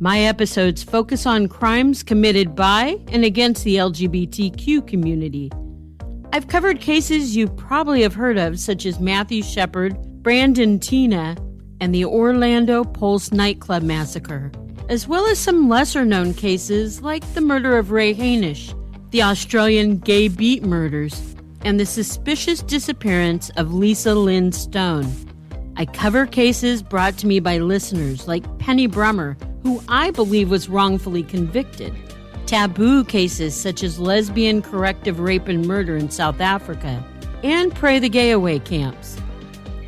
My episodes focus on crimes committed by and against the LGBTQ community. I've covered cases you probably have heard of, such as Matthew Shepard, Brandon Tina, and the Orlando Pulse nightclub massacre, as well as some lesser-known cases like the murder of Ray Hainish, the Australian gay beat murders, and the suspicious disappearance of Lisa Lynn Stone. I cover cases brought to me by listeners like Penny Brummer, who I believe was wrongfully convicted, taboo cases such as lesbian corrective rape and murder in South Africa, and Pray the Gay Away camps.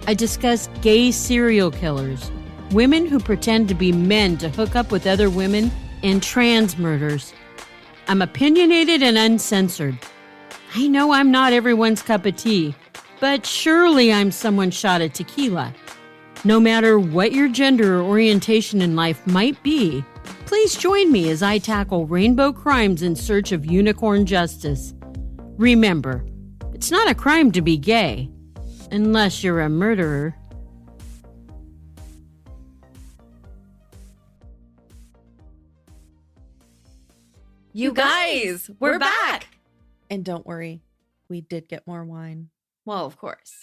I discuss gay serial killers, women who pretend to be men to hook up with other women, and trans murders. I'm opinionated and uncensored. I know I'm not everyone's cup of tea, but surely I'm someone's shot at tequila. No matter what your gender or orientation in life might be, please join me as I tackle rainbow crimes in search of unicorn justice. Remember, it's not a crime to be gay, unless you're a murderer. You guys, we're back! And don't worry, we did get more wine. Well, of course.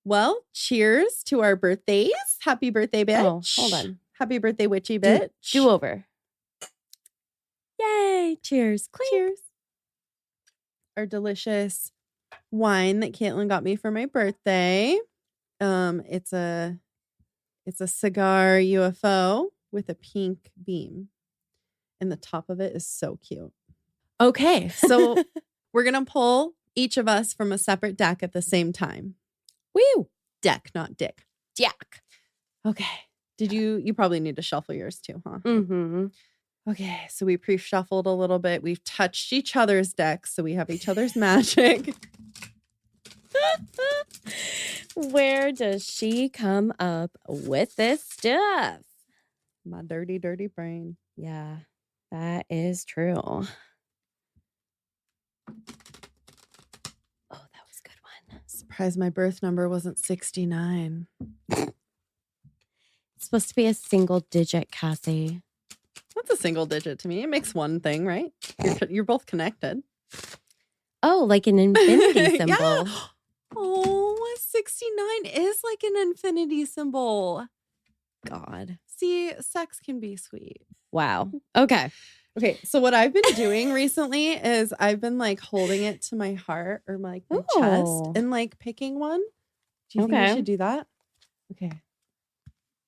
Well, cheers to our birthdays. Happy birthday, bitch. Oh, hold on. Happy birthday, witchy bitch. Do over. Yay! Cheers. Clink. Cheers. Our delicious wine that Caitlin got me for my birthday. It's a cigar UFO with a pink beam. And the top of it is so cute. Okay, so we're going to pull each of us from a separate deck at the same time. Woo! Deck, not dick. Jack. Okay. Did you probably need to shuffle yours too, huh? Mm-hmm. Okay, so we pre-shuffled a little bit. We've touched each other's decks, so we have each other's magic. Where does she come up with this stuff? My dirty, dirty brain. Yeah, that is true. Oh, that was a good one. Surprised my birth number wasn't 69. It's supposed to be a single digit, Cassie. That's a single digit to me. It makes one thing, right? You're both connected. Oh, like an infinity symbol. Yeah. Oh, 69 is like an infinity symbol. God. See, sex can be sweet. Wow. Okay. Okay, so what I've been doing recently is I've been like holding it to my heart or my chest and like picking one. Do you think we should do that? Okay.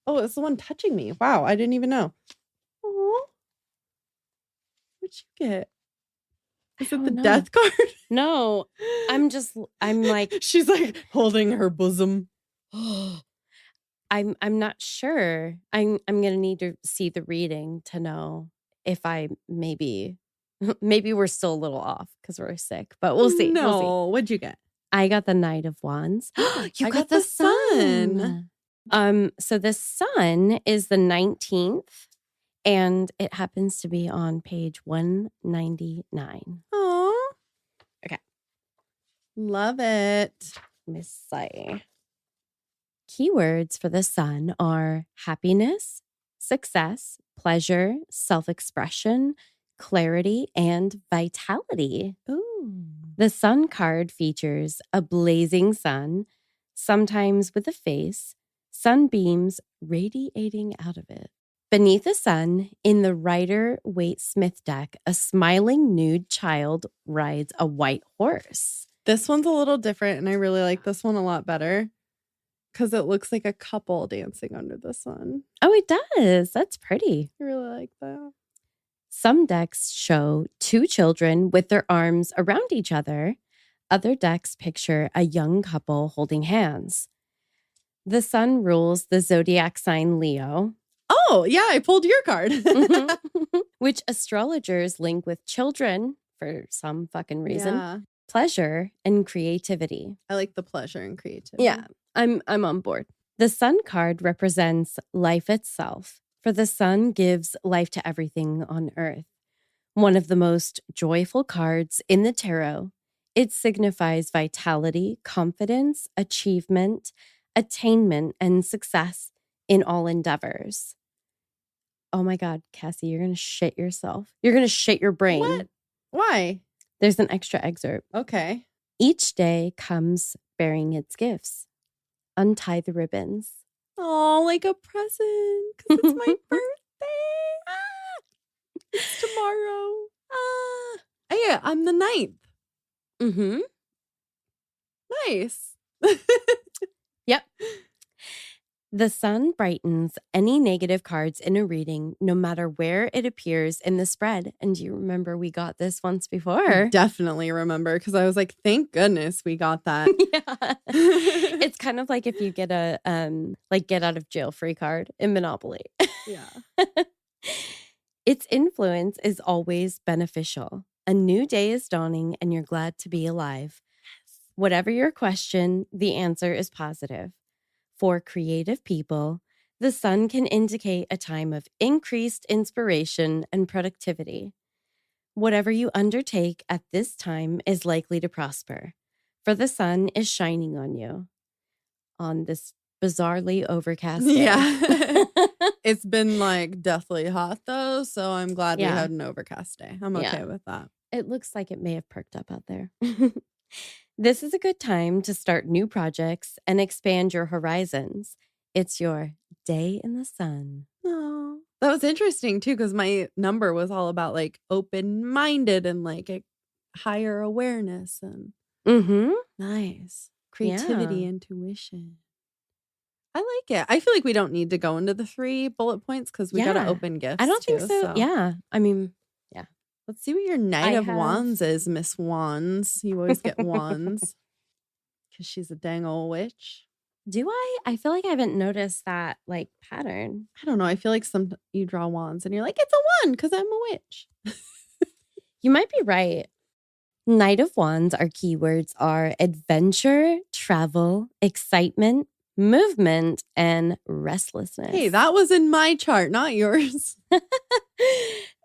Oh, it's the one touching me. Wow, I didn't even know. Oh, what'd you get? Is it the death card? No, I'm like she's like holding her bosom. I'm not sure. I'm gonna need to see the reading to know if I maybe we're still a little off because we're sick, but we'll see. No, we'll see. What'd you get? I got the Knight of Wands. You got the sun. So the sun is the 19th, and it happens to be on page 199. Oh, okay. Love it. Miss Say. Keywords for the sun are happiness, success, pleasure, self-expression, clarity, and vitality. Ooh. The sun card features a blazing sun, sometimes with a face, sunbeams radiating out of it. Beneath the sun, in the Rider-Waite-Smith deck, a smiling nude child rides a white horse. This one's a little different, and I really like this one a lot better because it looks like a couple dancing under the sun. Oh, it does. That's pretty. I really like that. Some decks show two children with their arms around each other. Other decks picture a young couple holding hands. The sun rules the zodiac sign Leo, Oh, yeah, I pulled your card. which astrologers link with children for some fucking reason, Yeah. pleasure, and creativity. I like the pleasure and creativity. Yeah, I'm on board. The sun card represents life itself, for the sun gives life to everything on earth. One of the most joyful cards in the tarot, it signifies vitality, confidence, achievement, attainment, and success in all endeavors. Oh my God, Cassie, you're going to shit yourself. You're going to shit your brain. What? Why? There's an extra excerpt. Okay. Each day comes bearing its gifts. Untie the ribbons. Oh, like a present because it's my birthday. It's tomorrow. Yeah, I'm the 9th. Mm-hmm. Nice. Yep. The sun brightens any negative cards in a reading, no matter where it appears in the spread. And do you remember we got this once before? Definitely remember because I was like, thank goodness we got that. Yeah. It's kind of like if you get a get out of jail free card in Monopoly. Yeah. Its influence is always beneficial. A new day is dawning and you're glad to be alive. Whatever your question, the answer is positive. For creative people, the sun can indicate a time of increased inspiration and productivity. Whatever you undertake at this time is likely to prosper, for the sun is shining on you on this bizarrely overcast day. Yeah. It's been like deathly hot though, so I'm glad we Yeah. had an overcast day. I'm okay Yeah. with that. It looks like it may have perked up out there. This is a good time to start new projects and expand your horizons. It's your day in the sun. Oh, that was interesting too because my number was all about like open-minded and like a higher awareness and Mm-hmm. nice creativity, Yeah. intuition. I like it. I feel like we don't need to go into the 3 bullet points because we got to Yeah. open gifts. I don't think too, so. Yeah. I mean, Let's see what your Knight I of have- Wands is, Miss Wands. You always get wands because she's a dang old witch. do I? I feel like I haven't noticed that like pattern. I don't know. I feel like some you draw wands and you're like, it's a 1 because I'm a witch. You might be right. Knight of Wands, our keywords are adventure, travel, excitement, movement, and restlessness. Hey, that was in my chart, not yours.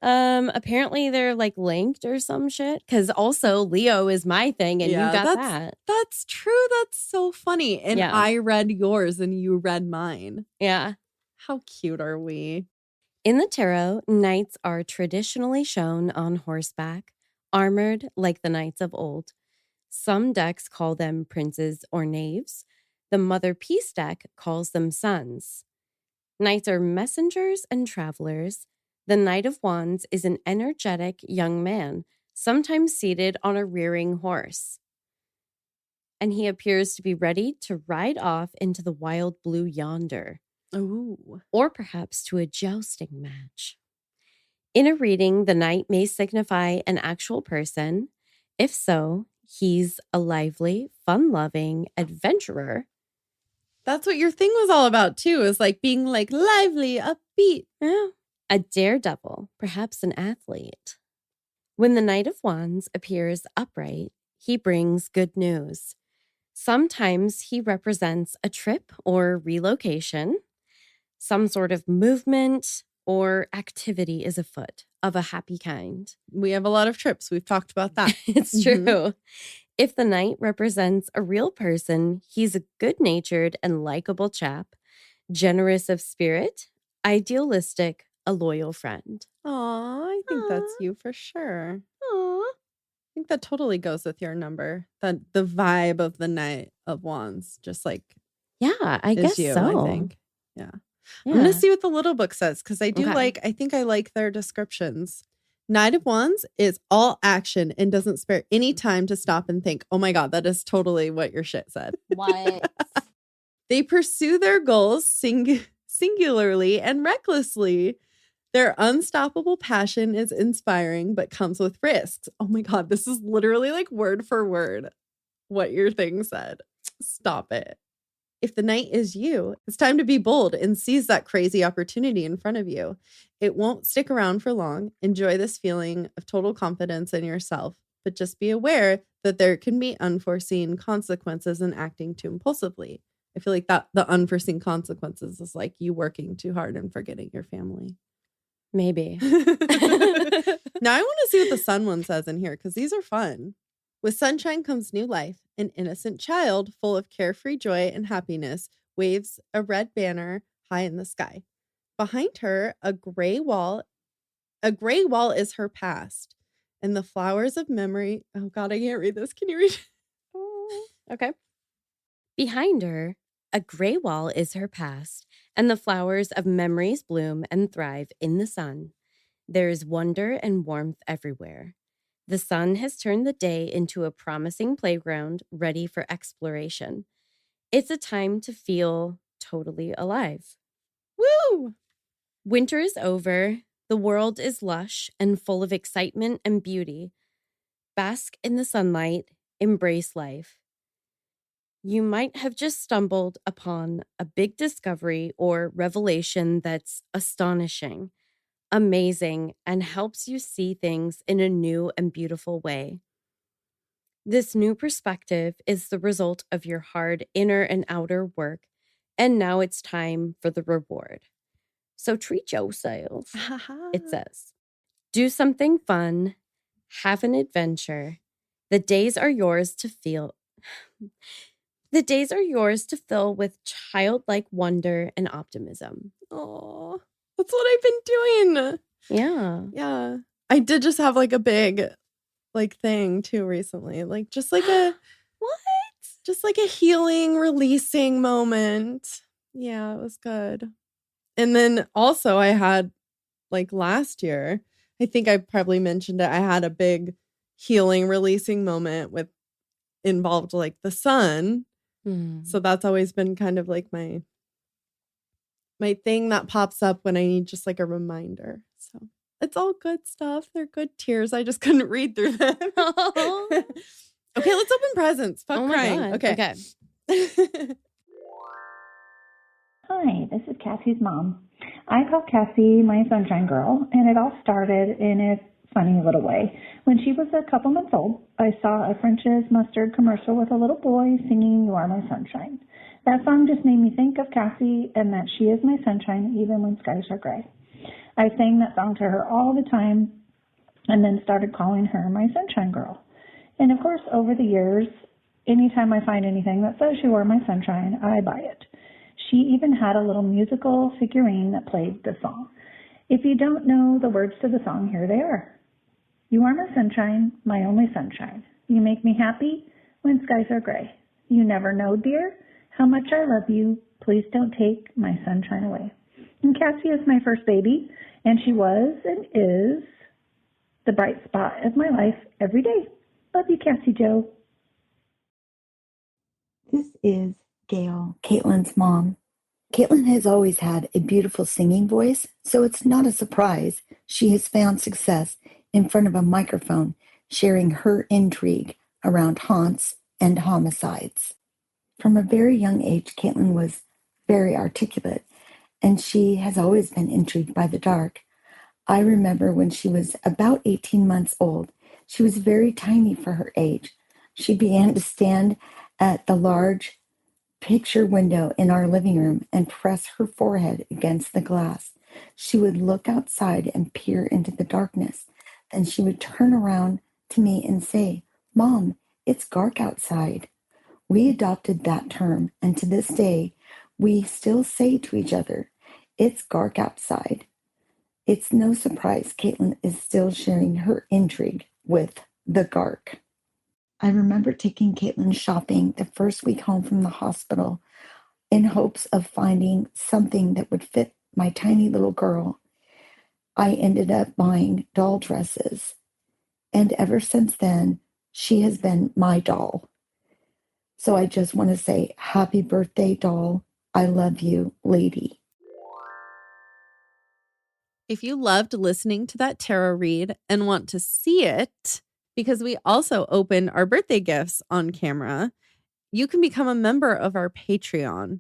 Apparently they're like linked or some shit. Cause also Leo is my thing and Yeah, you got that's- that. That's true. That's so funny. And Yeah. I read yours and you read mine. Yeah. How cute are we? In the tarot, knights are traditionally shown on horseback, armored like the knights of old. Some decks call them princes or knaves. The Mother Peace deck calls them sons. Knights are messengers and travelers. The Knight of Wands is an energetic young man, sometimes seated on a rearing horse. And he appears to be ready to ride off into the wild blue yonder, Ooh. or perhaps to a jousting match. In a reading, the knight may signify an actual person. If so, he's a lively, fun-loving adventurer. That's what your thing was all about too, is like being like lively, upbeat. Yeah. A daredevil, perhaps an athlete. When the Knight of Wands appears upright, he brings good news. Sometimes he represents a trip or relocation. Some sort of movement or activity is afoot of a happy kind. We have a lot of trips. We've talked about that. It's Mhm. true. If the knight represents a real person, he's a good-natured and likable chap, generous of spirit, idealistic, a loyal friend. Aw, I think that's Aw. you for sure. Aw. I think that totally goes with your number. That the vibe of the Knight of Wands just like Yeah, I guess is you, so. I think. Yeah. Yeah. I'm gonna see what the little book says because I do Okay. I think I like their descriptions. Knight of Wands is all action and doesn't spare any time to stop and think. Oh my God, that is totally what your shit said. What? They pursue their goals singularly and recklessly. Their unstoppable passion is inspiring, but comes with risks. Oh my God, this is literally like word for word what your thing said. Stop it. If the knight is you, it's time to be bold and seize that crazy opportunity in front of you. It won't stick around for long. Enjoy this feeling of total confidence in yourself, but just be aware that there can be unforeseen consequences in acting too impulsively. I feel like that the unforeseen consequences is like you working too hard and forgetting your family. Maybe. Now I want to see what the sun one says in here because these are fun. With sunshine comes new life. An innocent child full of carefree joy and happiness waves a red banner high in the sky. Behind her, a gray wall is her past. And the flowers of memory. Oh God, I can't read this. Can you read? Okay. Behind her, a gray wall is her past, and the flowers of memories bloom and thrive in the sun. There is wonder and warmth everywhere. The sun has turned the day into a promising playground ready for exploration. It's a time to feel totally alive. Woo! Winter is over. The world is lush and full of excitement and beauty. Bask in the sunlight. Embrace life. You might have just stumbled upon a big discovery or revelation that's astonishing, amazing, and helps you see things in a new and beautiful way. This new perspective is the result of your hard inner and outer work, and now it's time for the reward. So treat yourself, it says. Do something fun, have an adventure. The days are yours to feel. The days are yours to fill with childlike wonder and optimism. Oh, that's what I've been doing. Yeah. Yeah. I did just have like a big like thing too recently. Like just like a What? just like a healing, releasing moment. Yeah, it was good. And then also I had like last year, I think I probably mentioned it. I had a big healing, releasing moment with involved like the sun. So that's always been kind of like my thing that pops up when I need just like a reminder. So it's all good stuff. They're good tears. I just couldn't read through them. Okay, let's open presents. Fuck Oh my crying. God. Okay. Hi, this is Cassie's mom. I call Cassie my sunshine girl, and it all started in a funny little way. When she was a couple months old, I saw a French's Mustard commercial with a little boy singing You Are My Sunshine. That song just made me think of Cassie and that she is my sunshine even when skies are gray. I sang that song to her all the time and then started calling her my sunshine girl. And of course, over the years, anytime I find anything that says You Are My Sunshine, I buy it. She even had a little musical figurine that played the song. If you don't know the words to the song, here they are. You are my sunshine, my only sunshine. You make me happy when skies are gray. You never know, dear, how much I love you. Please don't take my sunshine away. And Cassie is my first baby, and she was and is the bright spot of my life every day. Love you, Cassie Joe. This is Gail, Caitlin's mom. Caitlin has always had a beautiful singing voice, so it's not a surprise she has found success in front of a microphone, sharing her intrigue around haunts and homicides. From a very young age, Caitlin was very articulate, and she has always been intrigued by the dark. I remember when she was about 18 months old, she was very tiny for her age. She began to stand at the large picture window in our living room and press her forehead against the glass. She would look outside and peer into the darkness. Then she would turn around to me and say, "Mom, It's gark outside. We adopted that term, and to this day, we still say to each other, it's gark outside. It's no surprise Caitlin is still sharing her intrigue with the gark. I remember taking Caitlin shopping the first week home from the hospital in hopes of finding something that would fit my tiny little girl. I ended up buying doll dresses, and ever since then, she has been my doll. So I just want to say, happy birthday, doll. I love you, lady. If you loved listening to that tarot read and want to see it, because we also open our birthday gifts on camera, you can become a member of our Patreon,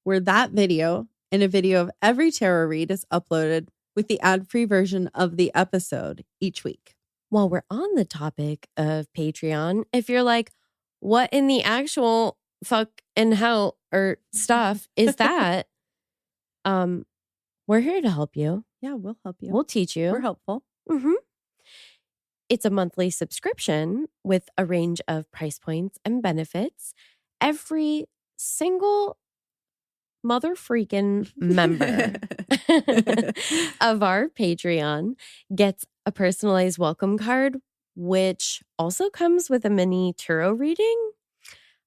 where that video and a video of every tarot read is uploaded with the ad-free version of the episode each week. While we're on the topic of Patreon, if you're like, what in the actual fuck and hell or stuff is that? We're here to help you. Yeah, we'll help you. We'll teach you. We're helpful. Mm-hmm. It's a monthly subscription with a range of price points and benefits. Every single mother freaking member of our Patreon gets a personalized welcome card, which also comes with a mini tarot reading.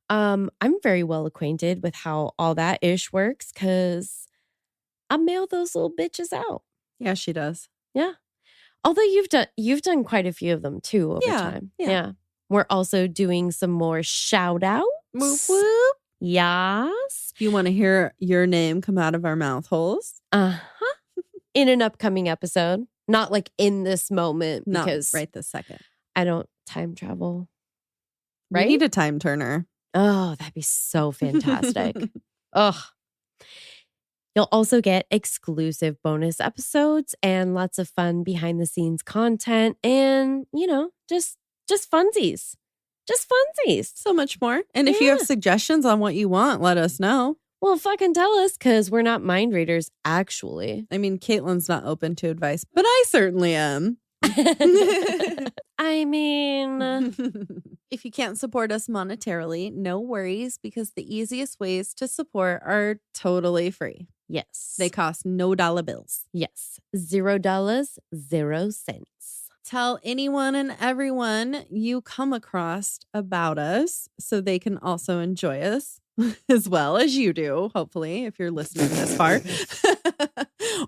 I'm very well acquainted with how all that ish works because I mail those little bitches out. Yeah, she does. Yeah. Although you've done quite a few of them too over time. Yeah. We're also doing some more shout outs. Whoop whoop. Yes. If you want to hear your name come out of our mouth holes. Uh-huh. In an upcoming episode. Not like in this moment because right this second. I don't time travel. Right? You need a time turner. Oh, that'd be so fantastic. Ugh. You'll also get exclusive bonus episodes and lots of fun behind the scenes content and, just funsies. Just funsies. So much more. And if you have suggestions on what you want, let us know. Well, fucking tell us because we're not mind readers, actually. I mean, Caitlin's not open to advice, but I certainly am. I mean, if you can't support us monetarily, no worries, because the easiest ways to support are totally free. Yes. They cost no dollar bills. Yes. $0, 0 cents. Tell anyone and everyone you come across about us so they can also enjoy us as well as you do, hopefully, if you're listening this far.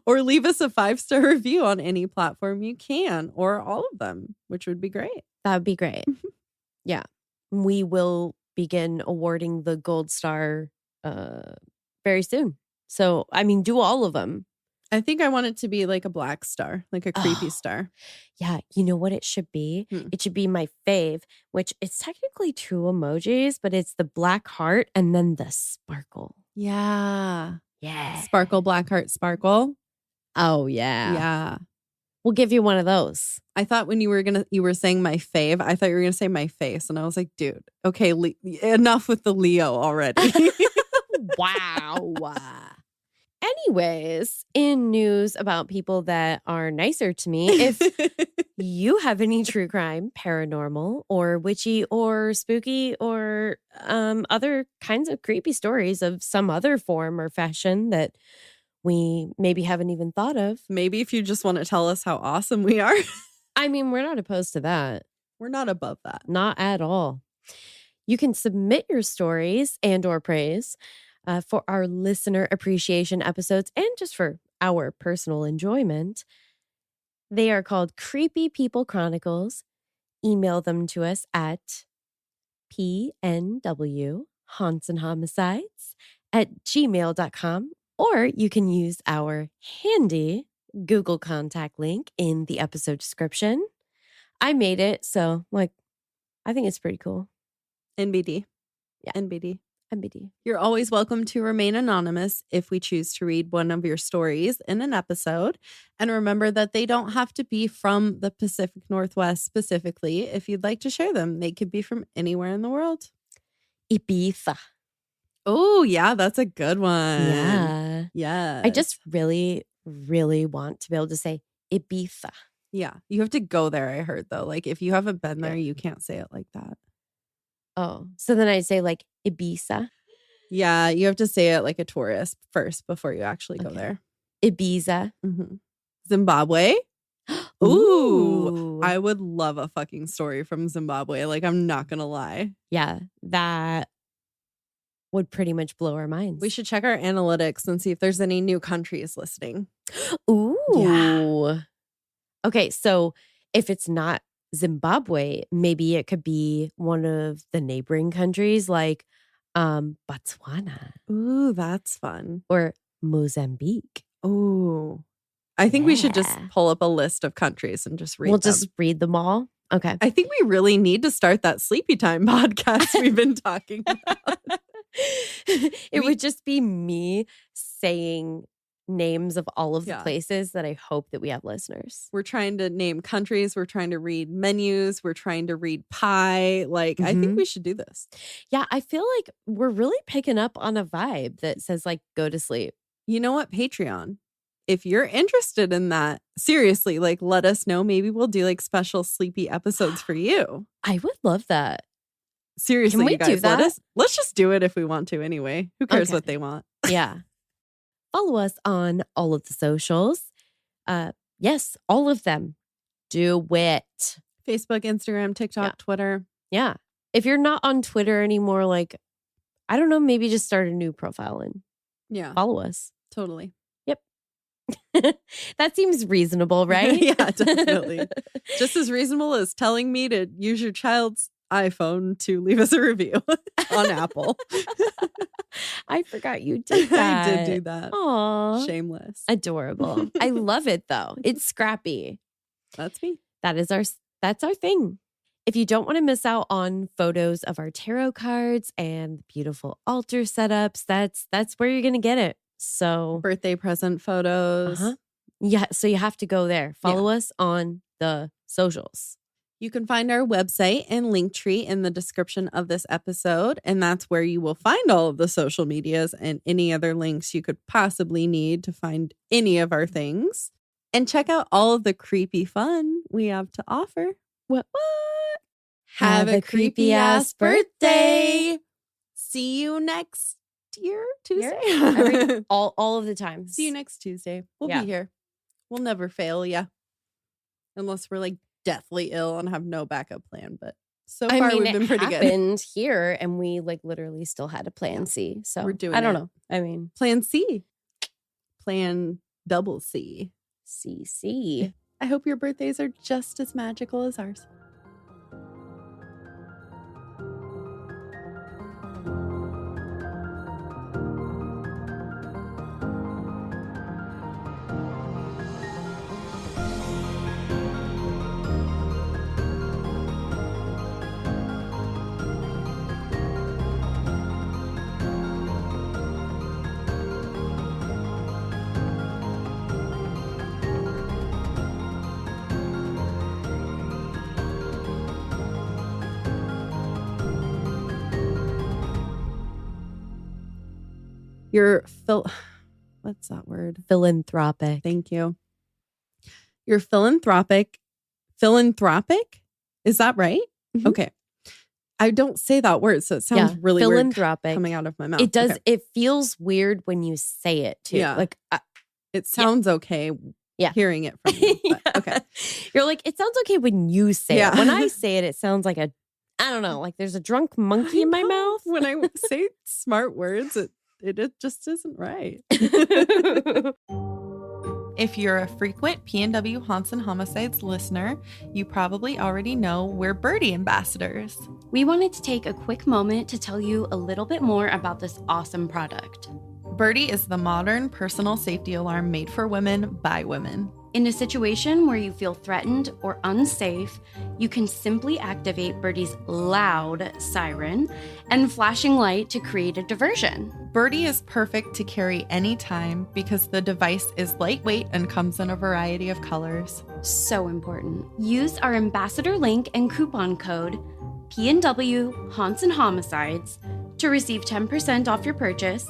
Or leave us a 5-star review on any platform you can, or all of them, which would be great. That would be great. Yeah. We will begin awarding the gold star very soon. So, I mean, do all of them. I think I want it to be like a black star, like a creepy star. Yeah. You know what it should be? It should be my fave, which it's technically 2 emojis, but it's the black heart and then the sparkle. Yeah. Yeah. Sparkle, black heart, sparkle. Oh, yeah. Yeah. We'll give you one of those. I thought when you were saying my fave, I thought you were going to say my face. And I was like, dude, okay, enough with the Leo already. Wow. Anyways, in news about people that are nicer to me, if you have any true crime, paranormal, or witchy, or spooky, or other kinds of creepy stories of some other form or fashion that we maybe haven't even thought of. Maybe if you just want to tell us how awesome we are. I mean, we're not opposed to that. We're not above that. Not at all. You can submit your stories and or praise for our listener appreciation episodes and just for our personal enjoyment. They are called Creepy People Chronicles. Email them to us at pnwhauntsandhomicides@gmail.com, or you can use our handy Google contact link in the episode description. I made it, so I think it's pretty cool. NBD. Yeah. NBD. MBD. You're always welcome to remain anonymous if we choose to read one of your stories in an episode. And remember that they don't have to be from the Pacific Northwest specifically. If you'd like to share them, they could be from anywhere in the world. Ibiza. Oh, yeah, that's a good one. Yeah. Yeah. I just really, really want to be able to say Ibiza. Yeah. You have to go there, I heard, though. Like, if you haven't been there, you can't say it like that. Oh, so then I'd say like Ibiza. Yeah, you have to say it like a tourist first before you actually go Okay. there. Ibiza. Mm-hmm. Zimbabwe. Ooh, I would love a fucking story from Zimbabwe. Like, I'm not going to lie. Yeah, that would pretty much blow our minds. We should check our analytics and see if there's any new countries listing. Ooh. Yeah. Okay, so if it's not Zimbabwe, maybe it could be one of the neighboring countries like Botswana Ooh, that's fun. or Mozambique. Ooh. I think we should just Yeah. pull up a list of countries and just read We'll them. just read them all. Okay. I think we really need to start that Sleepy Time podcast we've been talking about. It would just be me saying names of all of the Yeah. places that I hope that we have listeners. We're trying to name countries. We're trying to read menus. We're trying to read pie. Like, I think Mhm. we should do this. Yeah, I feel like we're really picking up on a vibe that says like go to sleep. You know what? Patreon. If you're interested in that, seriously, like let us know. Maybe we'll do like special sleepy episodes for you. I would love that. Seriously, we you do guys, that? let's just do it if we want to anyway. Who cares Okay. what they want? Yeah. Follow us on all of the socials. Yes, all of them. Do it. Facebook, Instagram, TikTok, Yeah. Twitter. Yeah. If you're not on Twitter anymore, like, I don't know, maybe just start a new profile and Yeah, follow us. totally. That seems reasonable, right? Yeah, definitely. Just as reasonable as telling me to use your child's iPhone to leave us a review on Apple. I forgot you did that. I did do that. Aw. Shameless. Adorable. I love it though. It's scrappy. That's me. That's our thing. If you don't want to miss out on photos of our tarot cards and beautiful altar setups, that's where you're going to get it. So, Birthday present photos. yeah, so you have to go there. Follow us on the socials. You can find our website and Linktree in the description of this episode. And that's where you will find all of the social medias and any other links you could possibly need to find any of our things. And check out all of the creepy fun we have to offer. What? Have a creepy ass birthday. See you next year, Tuesday. all of the time. See you next Tuesday. We'll Yeah. be here. We'll never fail ya. Unless we're like deathly ill and have no backup plan. But so far we've been pretty good. It happened here and we like literally still had a plan C. So We're doing I don't it. know. I mean, Plan C. Plan double C. CC. I hope your birthdays are just as magical as ours. You're what's that word? Philanthropic. Thank you. You're philanthropic. Philanthropic? Is that right? Mhm. Okay. I don't say that word, so it sounds really weird philanthropic. coming out of my mouth. It does. Okay. It feels weird when you say it too. Yeah. Like, It sounds okay Yeah. hearing it from you. But, okay. You're like, it sounds okay when you say Yeah. it. When I say it, it sounds like I don't know, like there's a drunk monkey in my I know. mouth. When I say smart words, it just isn't right. If you're a frequent P&W Haunts and Homicides listener, you probably already know we're Birdie ambassadors. We wanted to take a quick moment to tell you a little bit more about this awesome product. Birdie is the modern personal safety alarm made for women by women. In a situation where you feel threatened or unsafe, you can simply activate Birdie's loud siren and flashing light to create a diversion. Birdie is perfect to carry anytime because the device is lightweight and comes in a variety of colors. So important. Use our ambassador link and coupon code PNW Haunts and Homicides to receive 10% off your purchase.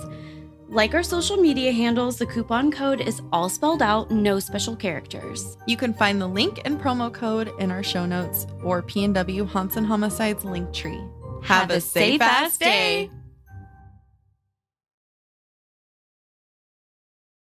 Like our social media handles, the coupon code is all spelled out, no special characters. You can find the link and promo code in our show notes or P&W Haunts and Homicides link tree. Have a safe ass day.